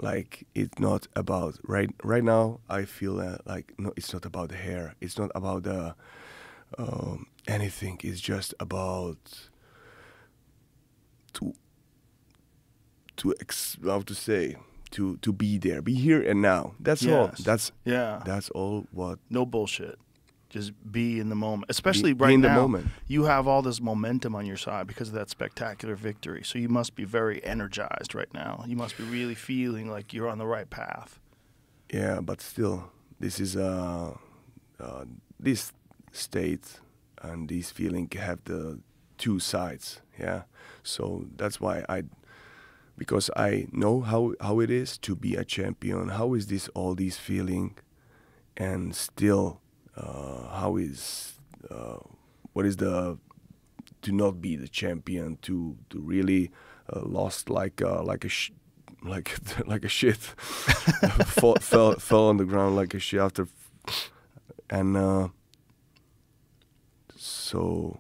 Like, it's not about right now. I feel like no, it's not about the hair. It's not about the anything. It's just about to be there, be here and now. That's all. That's all. What? No bullshit. Just be in the moment. Especially be right in now, the moment. You have all this momentum on your side because of that spectacular victory. So you must be very energized right now. You must be really feeling like you're on the right path. Yeah, but still, this is this state and this feeling have the two sides. Yeah, so that's why because I know how it is to be a champion. How is this all this feeling, and still. What is the to not be the champion, to really lost like a shit fell on the ground like a shit after, and so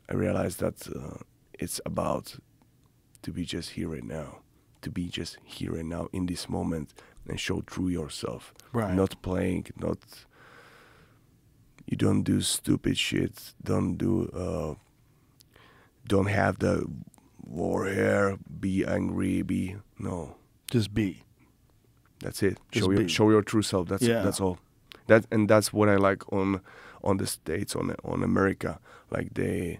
I realized that it's about to be just here and now, to be just here and now in this moment and show through yourself, not playing, not. You don't do stupid shit. Don't have the war hair. Be angry. No. Just be. That's it. Show your true self. That's all. That's what I like on the States, on America. Like they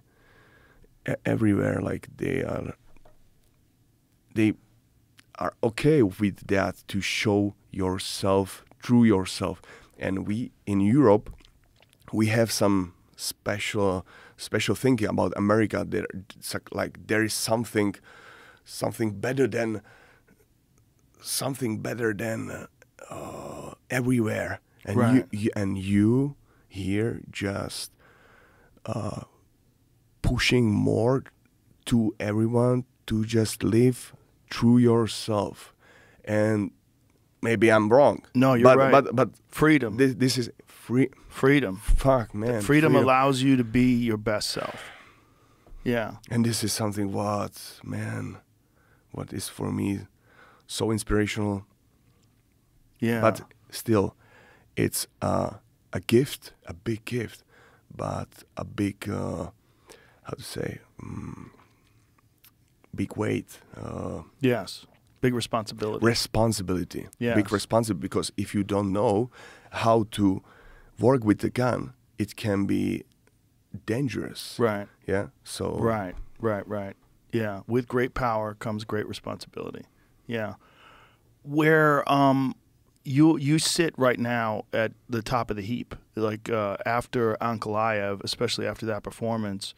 everywhere. Like they are okay with that, to show yourself, true yourself. And we in Europe. We have some special thinking about America. There is something better than everywhere, and you here just pushing more to everyone to just live through yourself. And maybe I'm wrong. No, you're right. But freedom. This is freedom. Fuck, man. Freedom allows you to be your best self. Yeah. And this is something what is for me so inspirational. Yeah. But still, it's a gift, a big gift, but a big, big weight. Yes. Big responsibility. Yes. Big responsibility, because if you don't know how to work with the gun, it can be dangerous. Right. Yeah. So. Right. Yeah. With great power comes great responsibility. Yeah. Where you sit right now at the top of the heap, like after Ankalaev, especially after that performance.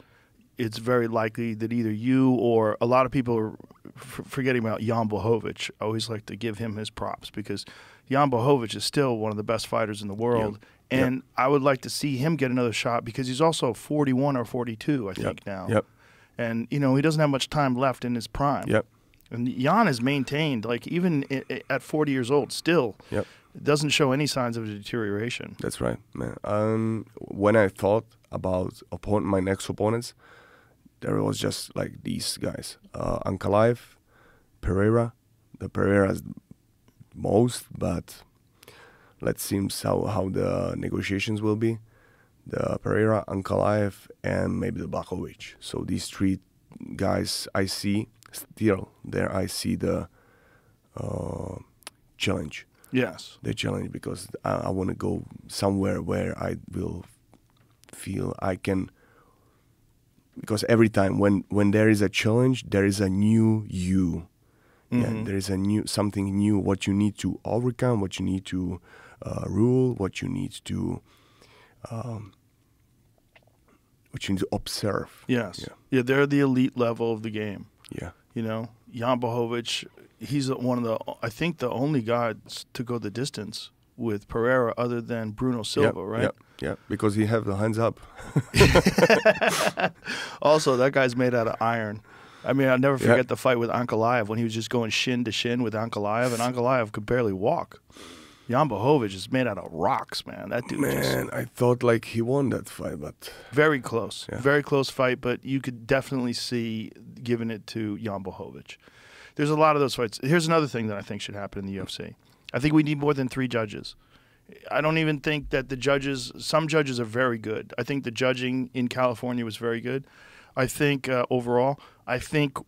It's very likely that either you or a lot of people are forgetting about Jan Blachowicz. I always like to give him his props because Jan Blachowicz is still one of the best fighters in the world. Yep. And I would like to see him get another shot because he's also 41 or 42, I think, now. Yep. And, he doesn't have much time left in his prime. Yep. And Jan has maintained, like, even at 40 years old, still doesn't show any signs of deterioration. That's right, man. When I thought about my next opponents, there was just like these guys, Ankalaev, Pereira. The Pereira is most, but let's see how the negotiations will be. The Pereira, Ankalaev, and maybe the Blachowicz. So these 3 guys I see still there. I see the challenge. Yes. The challenge, because I want to go somewhere where I will feel I can. Because every time when there is a challenge, there is a new you. Yeah, there is something new. What you need to overcome, what you need to rule, what you need to observe. Yes. Yeah, they're the elite level of the game. Yeah. You know, Jan Blachowicz, he's one of I think the only guy to go the distance with Pereira other than Bruno Silva, right? Yeah, because he have the hands up. Also, that guy's made out of iron. I mean, I'll never forget the fight with Ankalaev when he was just going shin to shin with Ankalaev, and Ankalaev could barely walk. Jan Blachowicz is made out of rocks, man. That dude I thought like he won that fight, but very close. Yeah. Very close fight, but you could definitely see giving it to Jan Blachowicz. There's a lot of those fights. Here's another thing that I think should happen in the UFC. I think we need more than 3 judges. I don't even think that some judges are very good. I think the judging in California was very good. I think overall, I think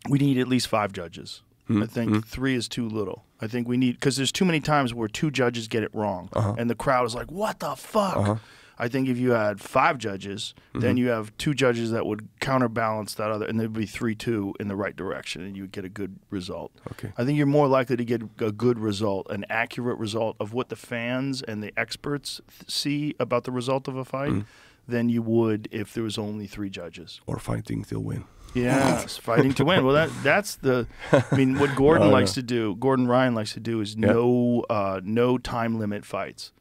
we need at least 5 judges. I think 3 is too little. I think we need, because there's too many times where 2 judges get it wrong, and the crowd is like, "What the fuck?" I think if you had 5 judges, then you have 2 judges that would counterbalance that other, and there'd be 3-2 in the right direction, and you would get a good result. Okay. I think you're more likely to get a good result, an accurate result of what the fans and the experts see about the result of a fight, than you would if there was only 3 judges. Or fighting till win. Yes, fighting to win. Well, that's the. I mean, what Gordon likes to do, Gordon Ryan likes to do, is no time limit fights.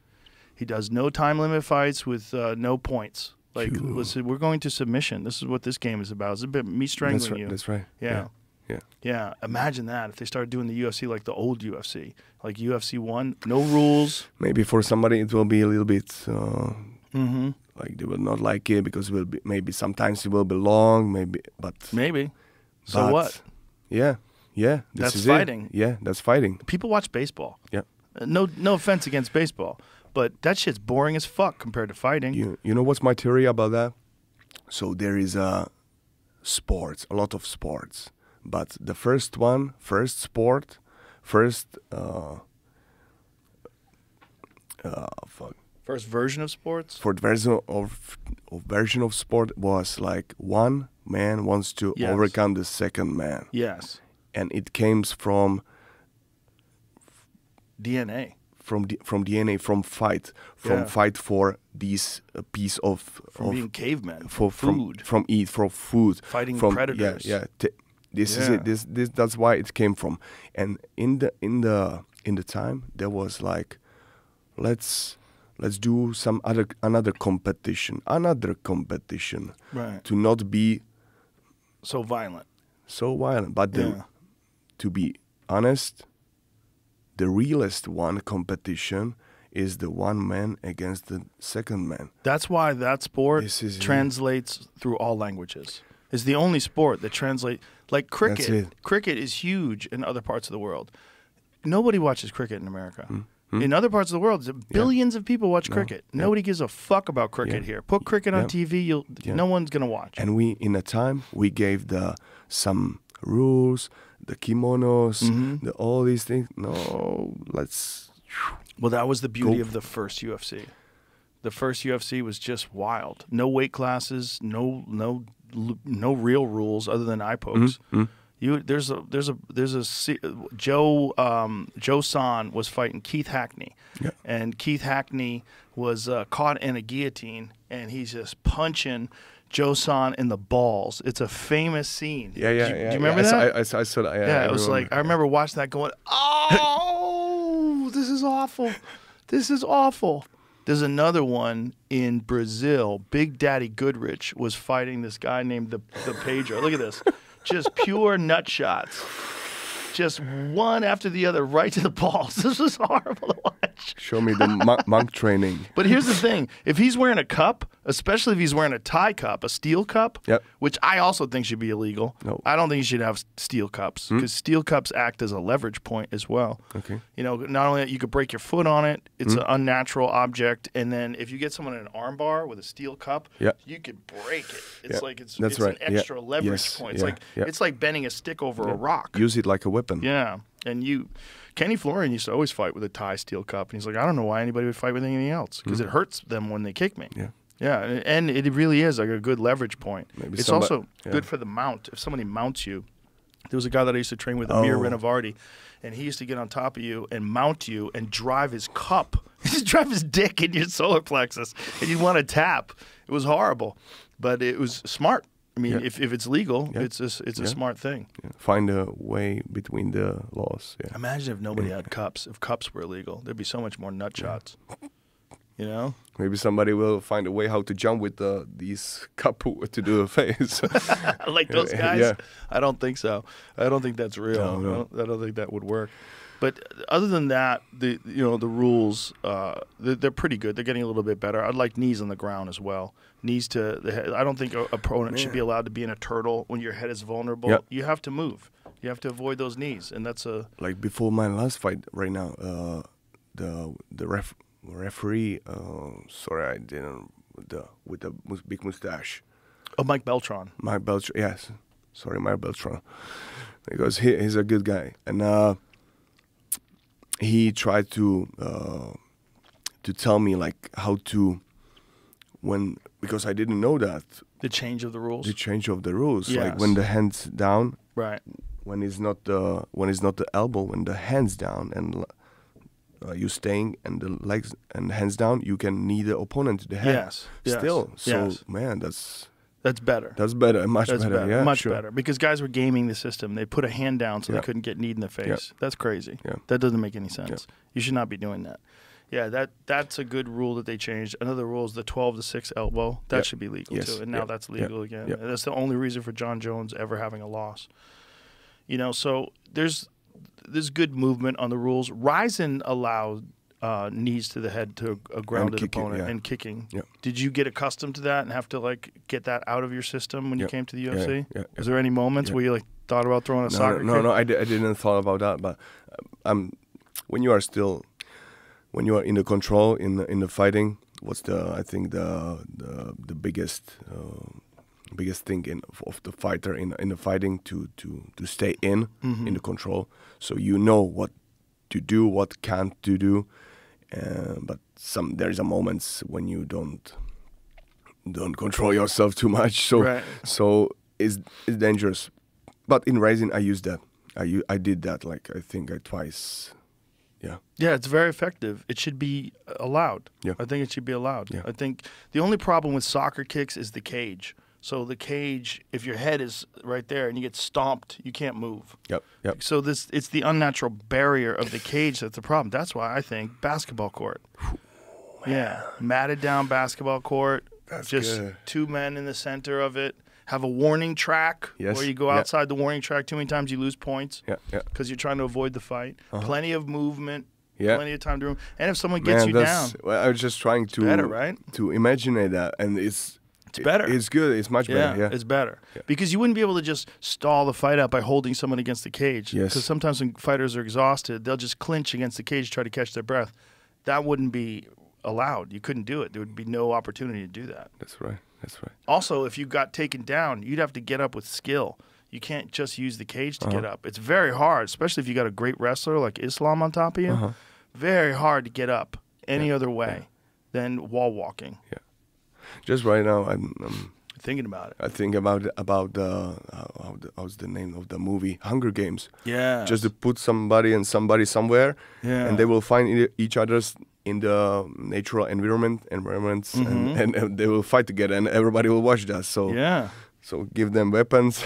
He does no time limit fights with no points. Like, listen, we're going to submission. This is what this game is about. It's a bit me strangling you. That's right. Yeah. Imagine that if they started doing the UFC like the old UFC, like UFC 1, no rules. Maybe for somebody it will be a little bit. Like they will not like it because it will be, maybe sometimes it will be long, maybe. So what? Yeah. That's fighting. Yeah, that's fighting. People watch baseball. Yeah. No offense against baseball, but that shit's boring as fuck compared to fighting. You know what's my theory about that? So there is a lot of sports, but the first version of sports? For the version of sport was like one man wants to overcome the second man. Yes. And it came from DNA. From DNA, from fight for this piece of being cavemen, for food, from food, fighting predators. This is it. This that's why it came from. And in the time there was like, let's do another competition, right? To not be so violent, but to be honest. The realest competition is the one man against the second man. That's why that sport translates through all languages. It's the only sport that translates, like cricket. That's it. Cricket is huge in other parts of the world. Nobody watches cricket in America. In other parts of the world, billions of people watch cricket. Nobody gives a fuck about cricket here. Put cricket on TV, no one's going to watch. And we gave some rules, the kimonos, all these things. No, let's. Well, that was the beauty of the first UFC. The first UFC was just wild. No weight classes, no real rules other than eye pokes. Joe San was fighting Keith Hackney, and Keith Hackney was caught in a guillotine, and he's just punching Joe San in the balls. It's a famous scene. Do you remember that? I saw that. It was like, I remember watching that going, oh, this is awful. This is awful. There's another one in Brazil. Big Daddy Goodrich was fighting this guy named the Pedro. Look at this. Just pure nut shots. Just one after the other right to the balls. This was horrible to watch. Show me the monk training. But here's the thing. If he's wearing a cup, especially if he's wearing a Thai cup, a steel cup, Yep. which I also think should be illegal. No. I don't think you should have steel cups because steel cups act as a leverage point as well. Okay. You know, not only that, you could break your foot on it. It's an unnatural object. And then if you get someone in an arm bar with a steel cup, Yeah. you could break it. It's Yeah. like it's That's right. an extra Yeah. leverage Yes. point. Yeah. It's like bending a stick over a rock. Use it like a weapon. Yeah. And Kenny Florian used to always fight with a Thai steel cup. And he's like, I don't know why anybody would fight with anything else because it hurts them when they kick me. Yeah. Yeah. And it really is like a good leverage point. Maybe it's somebody- also good for the mount. If somebody mounts you, there was a guy that I used to train with, Amir Renovardi, and he used to get on top of you and mount you and drive his cup, drive his dick in your solar plexus, and you'd want to tap. It was horrible, but it was smart. I mean, if it's legal, it's a smart thing. Yeah. Find a way between the laws. Yeah. Imagine if nobody had cups. If cups were illegal, there'd be so much more nut shots. You know? Maybe somebody will find a way how to jump with these cup to do a face. Like those guys? Yeah. I don't think so. I don't think that's real. No. I don't think that would work. But other than that, the rules, they're pretty good. They're getting a little bit better. I'd like knees on the ground as well. Knees to the head. I don't think an opponent should be allowed to be in a turtle when your head is vulnerable. Yep. You have to move. You have to avoid those knees, and that's a Like before my last fight right now, the referee, sorry, I didn't, with the big mustache. Oh, Mike Beltran. Mike Beltran, yes. Sorry, Mike Beltran. Because he's a good guy. And he tried to tell me like how to, because I didn't know that. The change of the rules. The change of the rules. Yes. Like when the hands down. Right. When it's not the elbow, when the hands down and you staying and the legs and hands down, you can knee the opponent to the head. Yes. Still. So Yes. man, that's better. That's better, much That's better. Yeah, much sure. better. Because guys were gaming the system. They put a hand down so they couldn't get kneed in the face. Yeah. That's crazy. Yeah. That doesn't make any sense. Yeah. You should not be doing that. Yeah, that's a good rule that they changed. Another rule is the 12-6 elbow. That should be legal too. And now that's legal again. Yeah. And that's the only reason for John Jones ever having a loss. You know, so there's good movement on the rules. Ryzen allowed knees to the head to a grounded kicking, opponent and kicking. Yeah. Did you get accustomed to that and have to like get that out of your system when you came to the UFC? Yeah. Was there any moments where you like thought about throwing a soccer kick? No, I didn't thought about that. But when you are in the control in the fighting, what's the biggest thing of the fighter in the fighting to stay in the control, so you know what to do, what can't to do, but there's a moments when you don't control yourself too much, so it's dangerous. But in Rising, I used that. I did that like I think twice. Yeah, it's very effective. It should be allowed. Yeah. I think it should be allowed. Yeah. I think the only problem with soccer kicks is the cage. So the cage, if your head is right there and you get stomped, you can't move. Yep. So it's the unnatural barrier of the cage that's the problem. That's why I think basketball court. Matted down basketball court. That's just good. 2 men in the center of it. Have a warning track Yes. where you go outside the warning track too many times, you lose points. Yeah. Because you're trying to avoid the fight. Plenty of movement. Yeah. Plenty of time to room. And if someone gets you down, Well, I was just trying to better, right? to imagine that, and it's better. It's good. It's much better. Yeah. It's better. Because you wouldn't be able to just stall the fight out by holding someone against the cage. Yes. Because sometimes when fighters are exhausted, they'll just clinch against the cage to try to catch their breath. That wouldn't be allowed. You couldn't do it. There would be no opportunity to do that. That's right. Also, if you got taken down, you'd have to get up with skill. You can't just use the cage to get up. It's very hard, especially if you got a great wrestler like Islam on top of you. Very hard to get up any other way than wall walking. Yeah. Just right now, I'm thinking about it. I think about how's the name of the movie, Hunger Games. Yeah. Just to put somebody and somebody somewhere, and they will find each other's in the natural environments, and they will fight together, and everybody will watch that. So so give them weapons.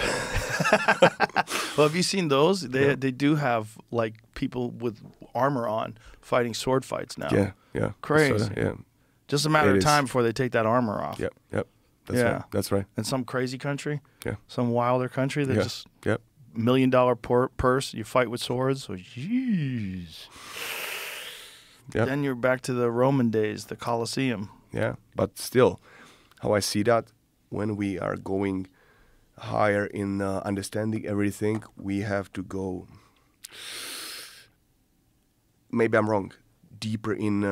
Well, have you seen those? They do have like people with armor on fighting sword fights now. Yeah. Crazy. So, yeah. Just a matter of time before they take that armor off. Yep. That's right. In some crazy country. Yeah. Some wilder country that just $1 million purse. You fight with swords. So, jeez. Yeah. Then you're back to the Roman days, the Colosseum. Yeah, but still, how I see that, when we are going higher in understanding everything, we have to go. Maybe I'm wrong. Deeper in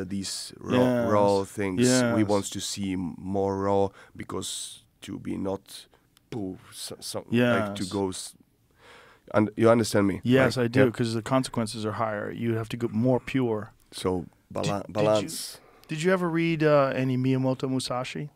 these raw things. Yes. We want to see more raw, because to be not, like to go. And you understand me? Yes, right? I do, because the consequences are higher. You have to go more pure. So balance. Did you ever read any Miyamoto Musashi?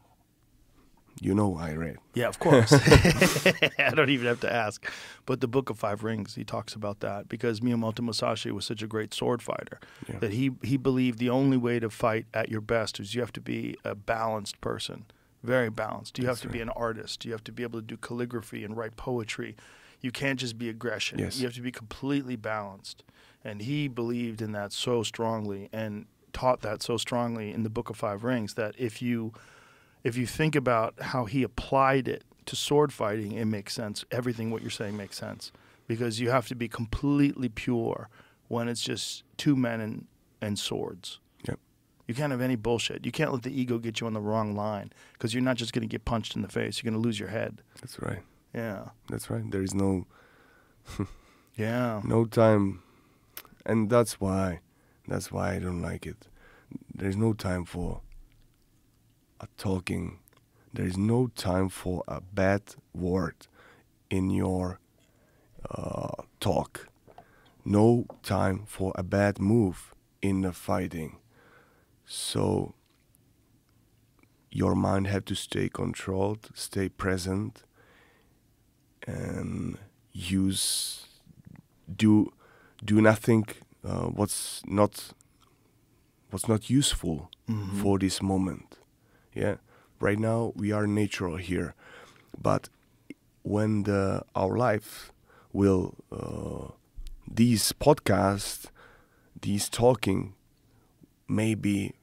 You know, I read. Yeah, of course. I don't even have to ask. But the Book of Five Rings, he talks about that, because Miyamoto Musashi was such a great sword fighter that he believed the only way to fight at your best is you have to be a balanced person, very balanced. You have to be an artist. You have to be able to do calligraphy and write poetry. You can't just be aggression. Yes. You have to be completely balanced. And he believed in that so strongly and taught that so strongly in the Book of Five Rings that if you think about how he applied it to sword fighting, it makes sense. Everything what you're saying makes sense, because you have to be completely pure when it's just two men and swords. Yep. You can't have any bullshit. You can't let the ego get you on the wrong line, because you're not just going to get punched in the face. You're going to lose your head. That's right. Yeah. That's right. There is no Yeah. no time, and that's why I don't like it. There's no time for a talking. There is no time for a bad word in your talk. No time for a bad move in the fighting. So your mind have to stay controlled, stay present, and do nothing what's not useful for this moment. Yeah, right now we are natural here, but when our life will these podcasts, these talking, maybe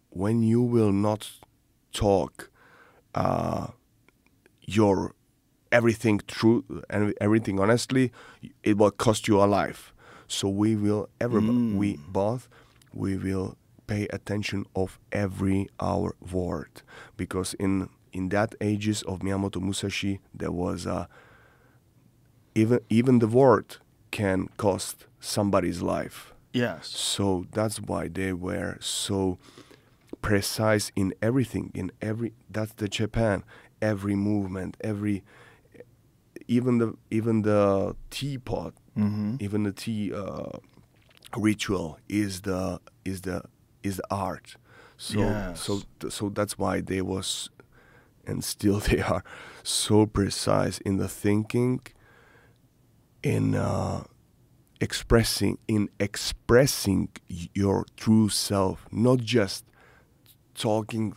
when you will not talk your everything true and everything honestly, it will cost you a life. So we will we will pay attention of every our word, because in that ages of Miyamoto Musashi there was even the word can cost somebody's life. Yes. So that's why they were so precise in everything, that's the Japan, every movement, even the teapot, even the tea ritual is the art. So Yes. so that's why they was, and still they are, so precise in the thinking, in expressing your true self, not just talking.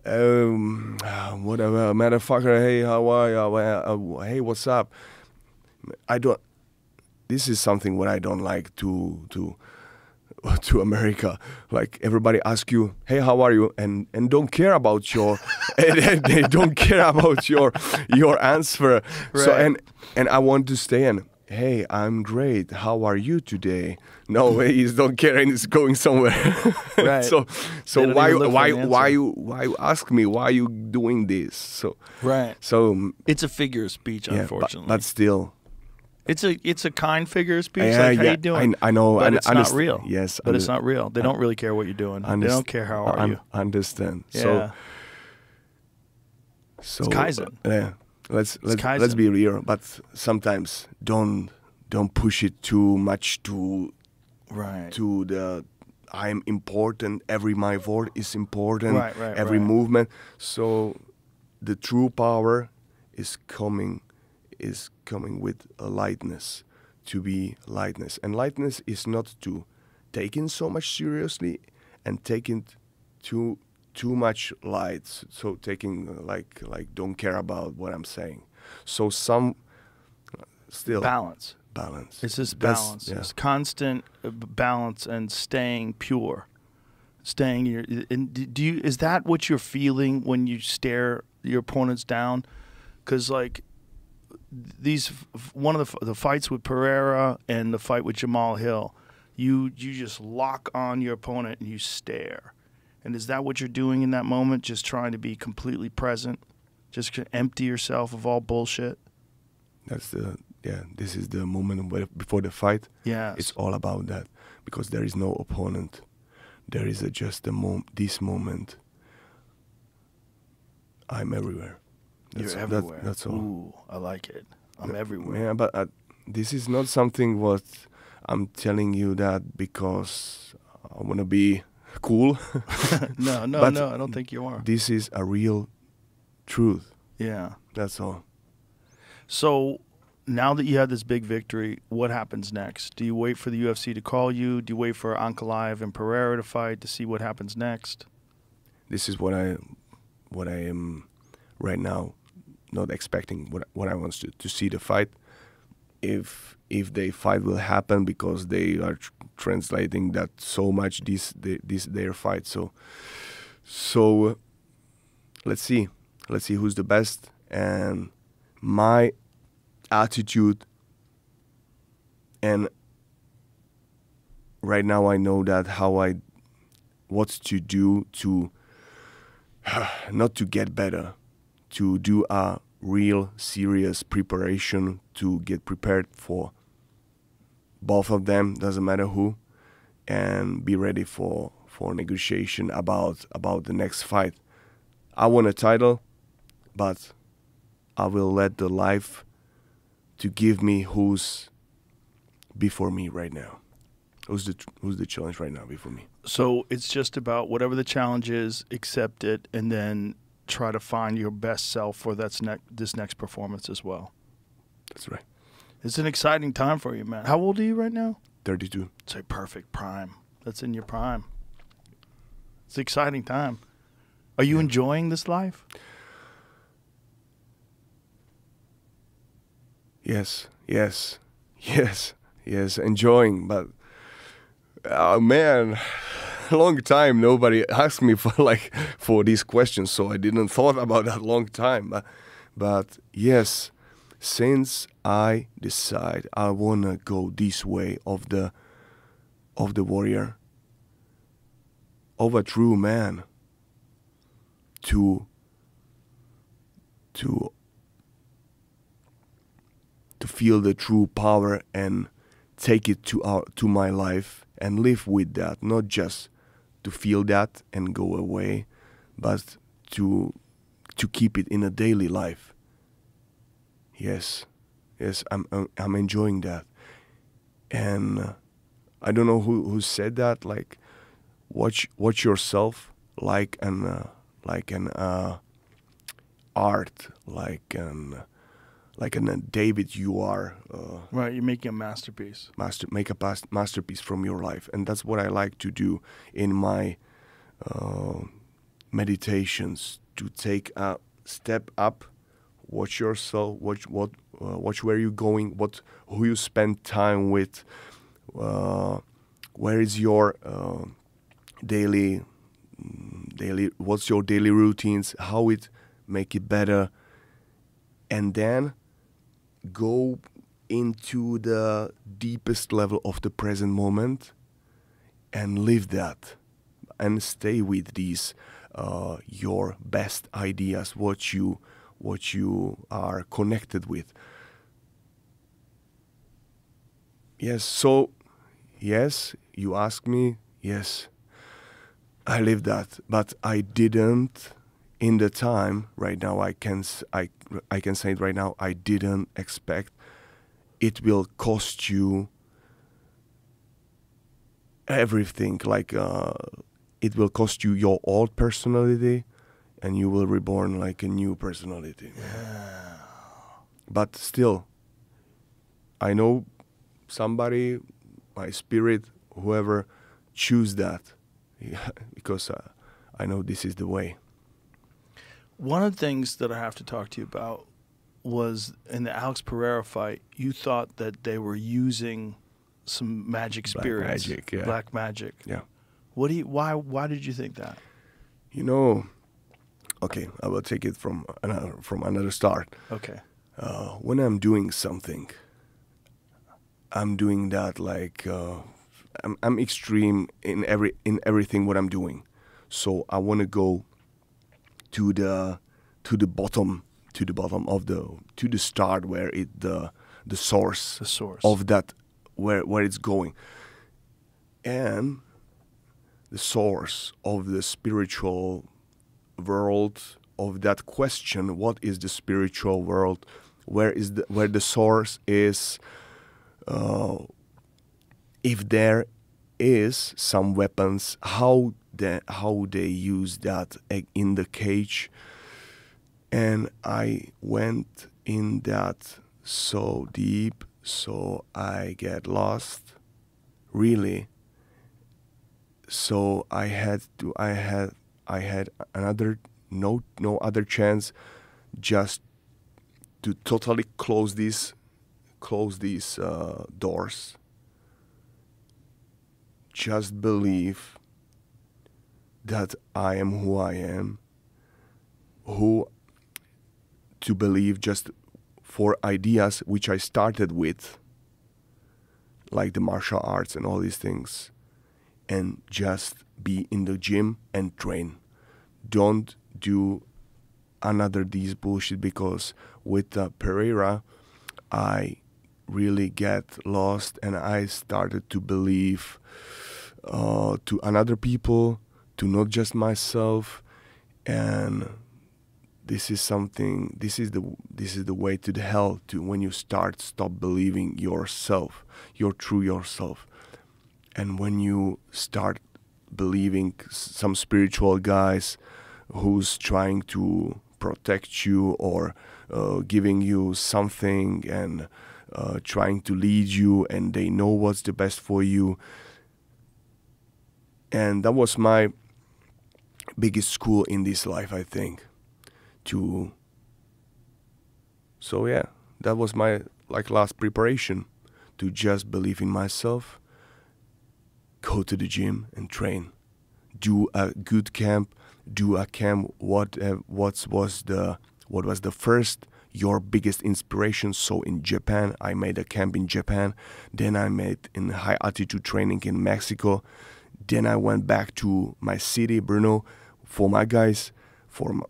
Whatever, motherfucker. Hey, how are you? Hey, what's up? This is something what I don't like to America. Like everybody ask you, hey, how are you? And don't care about your, and they don't care about your answer. Right. So and I want to stay in. Hey, I'm great. How are you today? No, he don't care and he's going somewhere. Right. So They don't even look for an why answer. you ask me why you doing this? So Right. so It's a figure of speech, yeah, unfortunately. but still. It's a kind figure of speech. Yeah, like, how yeah, you doing? I know. But I it's not understand. real. Yes, But it's not real. They don't really care what you're doing. They don't care how are you. Understand. Yeah. So It's Kaizen. Yeah. Let's Kaizen. be real, but sometimes don't push it too much to Right. the I'm important. My word is important. Right, every right. movement. So the true power is coming with a lightness, to be lightness. And lightness is not to take in so much seriously and taking too much light. So taking like don't care about what I'm saying. So some still Balance. It's just balance. Yeah. It's constant balance and staying pure. Staying your. And is that what you're feeling when you stare your opponents down? Because like one of the fights with Pereira and the fight with Jamal Hill, you just lock on your opponent and you stare. And is that what you're doing in that moment? Just trying to be completely present? Just to empty yourself of all bullshit? This is the moment before the fight. Yes. It's all about that, because there is no opponent. There is just this moment. I'm everywhere. You're everywhere. That's all. Ooh, I like it. I'm everywhere. Yeah, but this is not something what I'm telling you that because I want to be cool. No, But I don't think you are. This is a real truth. Yeah. That's all. So now that you had this big victory, what happens next? Do you wait for the UFC to call you? Do you wait for Ankalaev and Pereira to fight to see what happens next? This is what I am right now not expecting. What I want to see the fight. If the fight will happen, because they are translating that so much their fight. So let's see who's the best. And my attitude, and right now I know that what to do to not to get better, to do a real serious preparation, to get prepared for both of them, doesn't matter who, and be ready for negotiation about the next fight. I want a title, but I will let the life to give me who's before me right now. Who's the challenge right now before me? So it's just about whatever the challenge is, accept it, and then try to find your best self for this next performance as well. That's right. It's an exciting time for you, man. How old are you right now? 32. It's a perfect prime. That's in your prime. It's an exciting time. Are you enjoying this life? Yes, enjoying, but man, a long time nobody asked me for these questions, so I didn't thought about that long time. But yes, since I decide I wanna go this way of the warrior, of a true man, to feel the true power and take it to my life and live with that, not just to feel that and go away, but to keep it in a daily life. Yes, I'm enjoying that, and I don't know who said that. Like, watch yourself like an art, like a David, you are Right, you're making a masterpiece. Make a masterpiece from your life, and that's what I like to do in my meditations. To take a step up, watch yourself, watch where you're going, who you spend time with, where is your daily, what's your daily routines, how it make it better, and then go into the deepest level of the present moment and live that, and stay with these your best ideas, what you are connected with. Yes, so yes, you ask me, yes, I live that, but I didn't. In the time right now, I can say it right now, I didn't expect it will cost you everything. Like it will cost you your old personality, and you will reborn like a new personality. Yeah. But still, I know somebody, my spirit, whoever, choose that, because I know this is the way. One of the things that I have to talk to you about was in the Alex Pereira fight, you thought that they were using some magic spirits. Black magic, yeah. Black magic. Yeah. Why did you think that? You know, okay, I will take it from another start. Okay. When I'm doing something, I'm doing that like I'm extreme in everything what I'm doing. So I want to go to the bottom of the start where the source of that where it's going, and the source of the spiritual world, of that question, what is the spiritual world, where the source is, if there is some weapons, how they use that in the cage. And I went in that so deep, so I get lost, really. So I had another no other chance, just to totally close these doors. Just believe that I am who I am, to believe just for ideas which I started with, like the martial arts and all these things, and just be in the gym and train. Don't do another these bullshit, because with Pereira, I really get lost, and I started to believe to another people, to not just myself, and this is the way to the hell, to when you stop believing yourself, your true yourself. And when you start believing some spiritual guys who's trying to protect you, or giving you something, and trying to lead you, and they know what's the best for you. And that was my biggest school in this life, I think. So yeah, that was my last preparation, to just believe in myself, go to the gym and train, do a good camp, what was the first, your biggest inspiration. So in Japan, I made a camp in Japan, then I made in high altitude training in Mexico, then I went back to my city, Brno, for my guys, for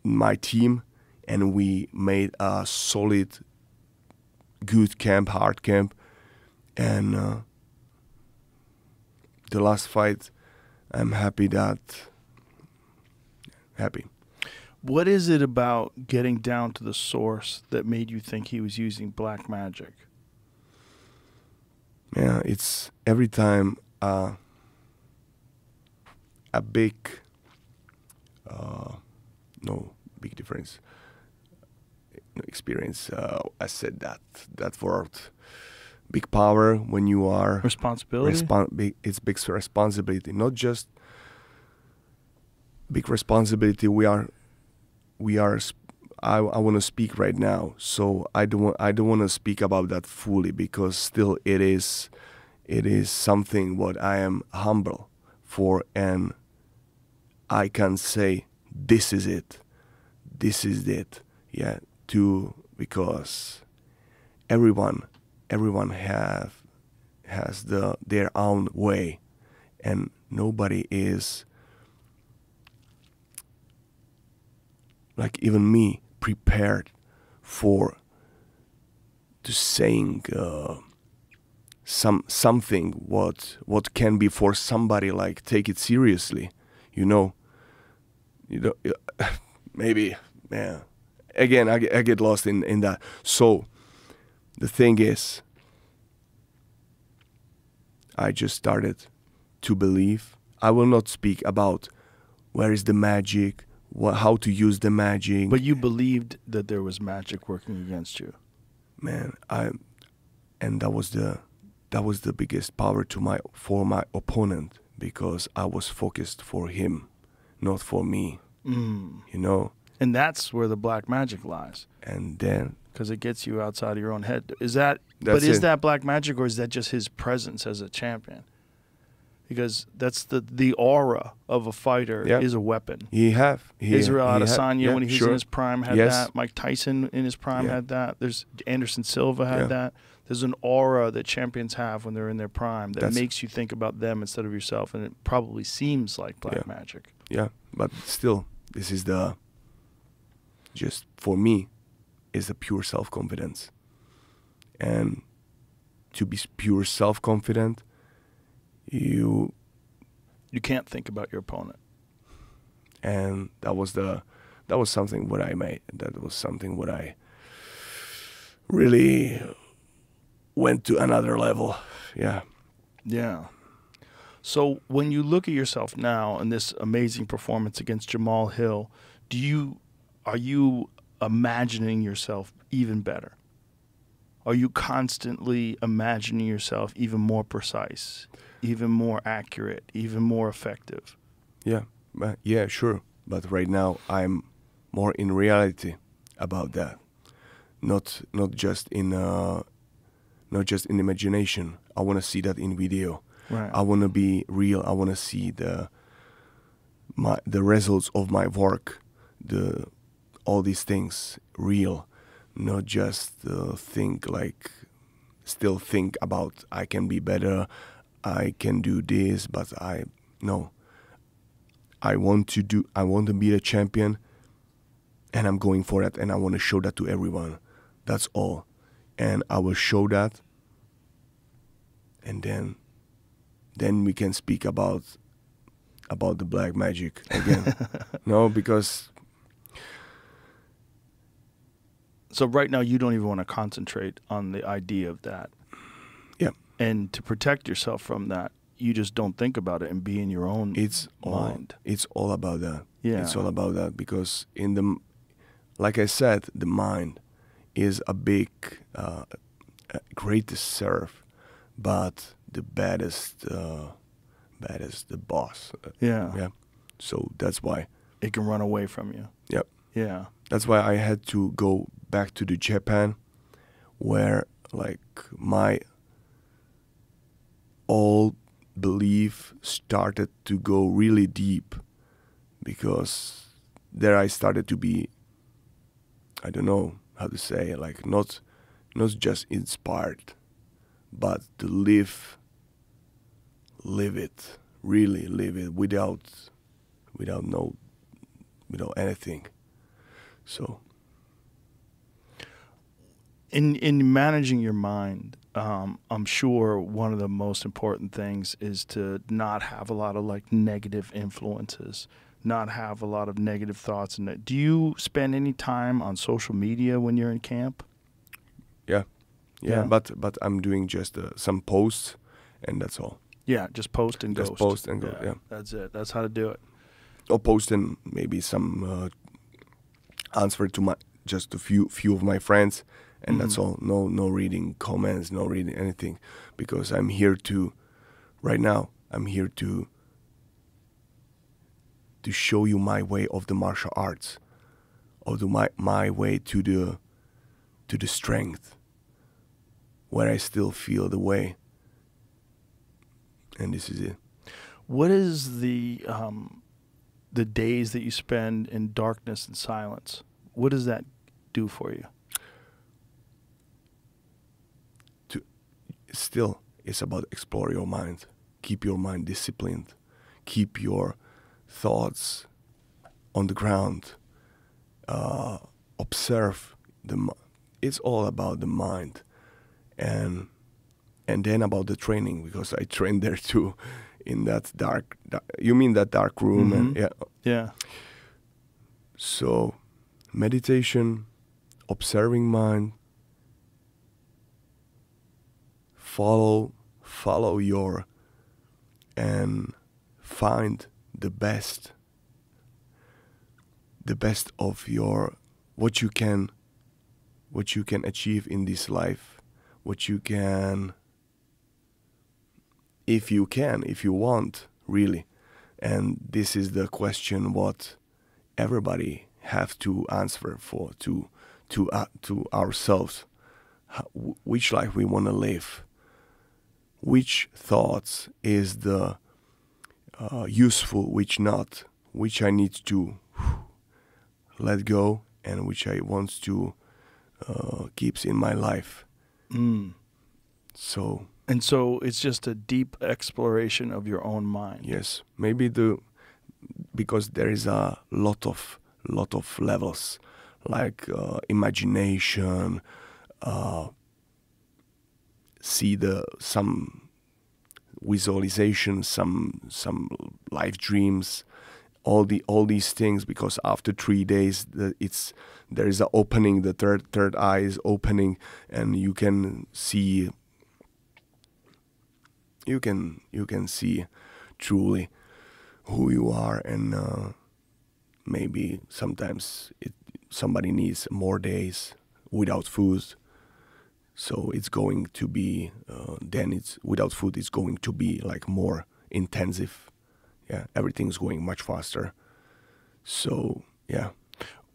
my team, and we made a solid, good camp, hard camp. And the last fight, I'm happy. What is it about getting down to the source that made you think he was using black magic? Yeah, it's every time a big, big difference. Experience. I said that word. Big power when you are responsibility. It's big responsibility, not just big responsibility. I want to speak right now, so I don't want to speak about that fully, because still it is something what I am humble for, and I can say this is it, yeah. Because everyone has their own way, and nobody is, like even me, prepared to saying something what can be for somebody, like take it seriously, maybe, yeah. Again, I get lost in that. So the thing is, I just started to believe. I will not speak about where is the magic, how to use the magic. But you believed that there was magic working against you. Man, and that was the biggest power for my opponent, because I was focused for him, not for me. And that's where the black magic lies. And then, because it gets you outside of your own head. Is that black magic, or is that just his presence as a champion? because that's the aura of a fighter is a weapon. Israel Adesanya, when he was in his prime, had that. Mike Tyson in his prime had that. There's Anderson Silva had that. There's an aura that champions have when they're in their prime that makes you think about them instead of yourself, and it probably seems like black magic. Yeah, but still, this is just for me, is the pure self-confidence. And to be pure self-confident, you can't think about your opponent. And that was something what I made. That was something what I really went to another level. Yeah. Yeah. So when you look at yourself now in this amazing performance against Jamal Hill, are you imagining yourself even better? Are you constantly imagining yourself even more precise, even more accurate, even more effective? Yeah, sure. But right now I'm more in reality about that. Not just in imagination. I want to see that in video. Right. I want to be real. I want to see the results of my work, all these things real, not just think about I can be better, I can do this, but I want to be a champion, and I'm going for it, and I want to show that to everyone. That's all, and I will show that, and then we can speak about the black magic again. No, because. So right now you don't even want to concentrate on the idea of that. Yeah. And to protect yourself from that, you just don't think about it and be in your own mind. It's all about that. Yeah. It's all about that because like I said, the mind is a big, greatest serf, but the baddest the boss. Yeah. So that's why. It can run away from you. Yep. Yeah. That's why I had to go back to the Japan, where like my all belief started to go really deep, because there I started to be, I don't know how to say, like not just inspired, but to live it, really live it without anything. So in managing your mind, I'm sure one of the most important things is to not have a lot of like negative influences, not have a lot of negative thoughts. And do you spend any time on social media when you're in camp? Yeah. But I'm doing just some posts, and that's all. Yeah, just post and just ghost. Post and go. Yeah, that's it. That's how to do it. Or posting maybe some answer to a few of my friends, and that's all. No reading comments, no reading anything, because I'm here to show you my way of the martial arts, or my way to the strength, where I still feel the way, and this is it. What is the days that you spend in darkness and silence? What does that do for you? Still, it's about explore your mind. Keep your mind disciplined. Keep your thoughts on the ground. Observe it's all about the mind, and then about the training, because I train there too, in that dark. You mean that dark room? Mm-hmm. And yeah. So, meditation, observing mind. Follow your, and find the best of your, what you can achieve in this life, what you can, if you want, really. And this is the question what everybody have to answer for to ourselves. Which life we want to live. Which thoughts is the useful, which not, which I need to let go, and which I want to keeps in my life. So it's just a deep exploration of your own mind. yes, maybe because there is a lot of levels, like imagination, see some visualization, some life dreams, all these things. Because after 3 days, there is a opening. The third eye is opening, and you can see. You can see truly who you are, and maybe sometimes somebody needs more days without food. So it's going to be without food. It's going to be like more intensive. Yeah, everything's going much faster. So yeah.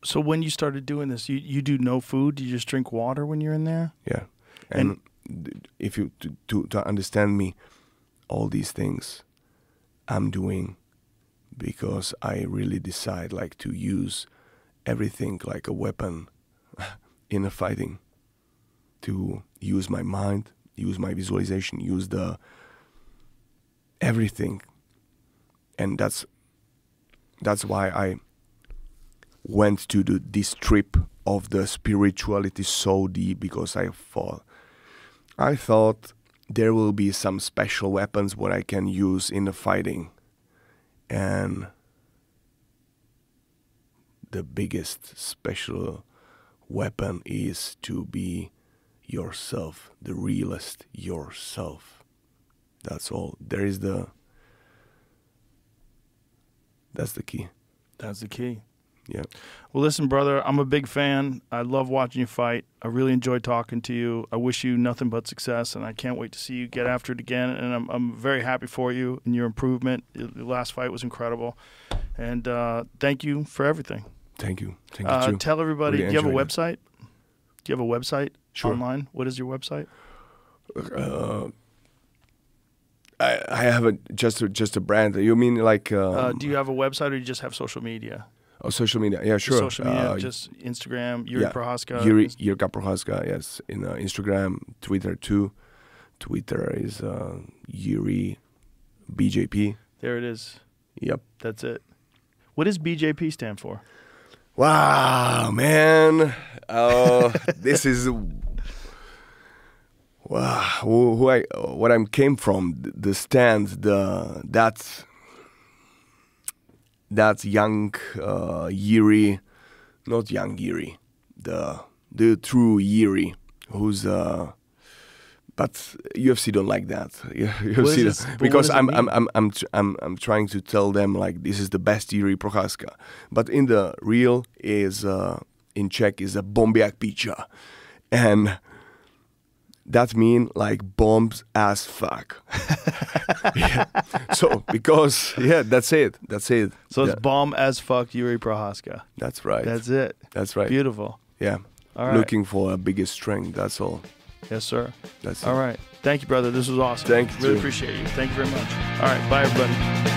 So when you started doing this, you do no food. You just drink water when you're in there. Yeah, and if you to understand me, all these things I'm doing because I really decide like to use everything like a weapon in a fighting. To use my mind, use my visualization, use everything, and that's why I went to this trip of the spirituality so deep, because I thought there will be some special weapons what I can use in the fighting, and the biggest special weapon is to be yourself, the realest yourself. That's all. That's the key. That's the key. Yeah. Well, listen, brother, I'm a big fan. I love watching you fight. I really enjoy talking to you. I wish you nothing but success, and I can't wait to see you get after it again. And I'm very happy for you and your improvement. Your last fight was incredible. And thank you for everything. Thank you. Thank you too. Tell everybody, Really do you have a enjoyed website? Do you have a website online? What is your website? I have just a brand. You mean like? Do you have a website, or you just have social media? Oh, social media. Yeah, sure. Social media, just Instagram, Jiří Procházka. Jiří Procházka, yes. In Instagram, Twitter too. Twitter is Jiri BJP. There it is. Yep. That's it. What does BJP stand for? Wow, man. This is wow. What I came from, the stand, that's young Jiri, not young Jiri, the true Jiri, who's but UFC don't like that. UFC because I'm trying to tell them like this is the best Jiří Procházka, but in the real is in Czech is a bombiak pizza, and that mean like bombs as fuck. Yeah. So because that's it. So it's bomb as fuck Jiří Procházka. That's right. That's it. That's right. Beautiful. Yeah. All right. Looking for a biggest strength. That's all. Yes, sir. That's all it. right. Thank you, brother. This was awesome. Thank you. Really appreciate you. Thank you very much. All right. Bye, everybody.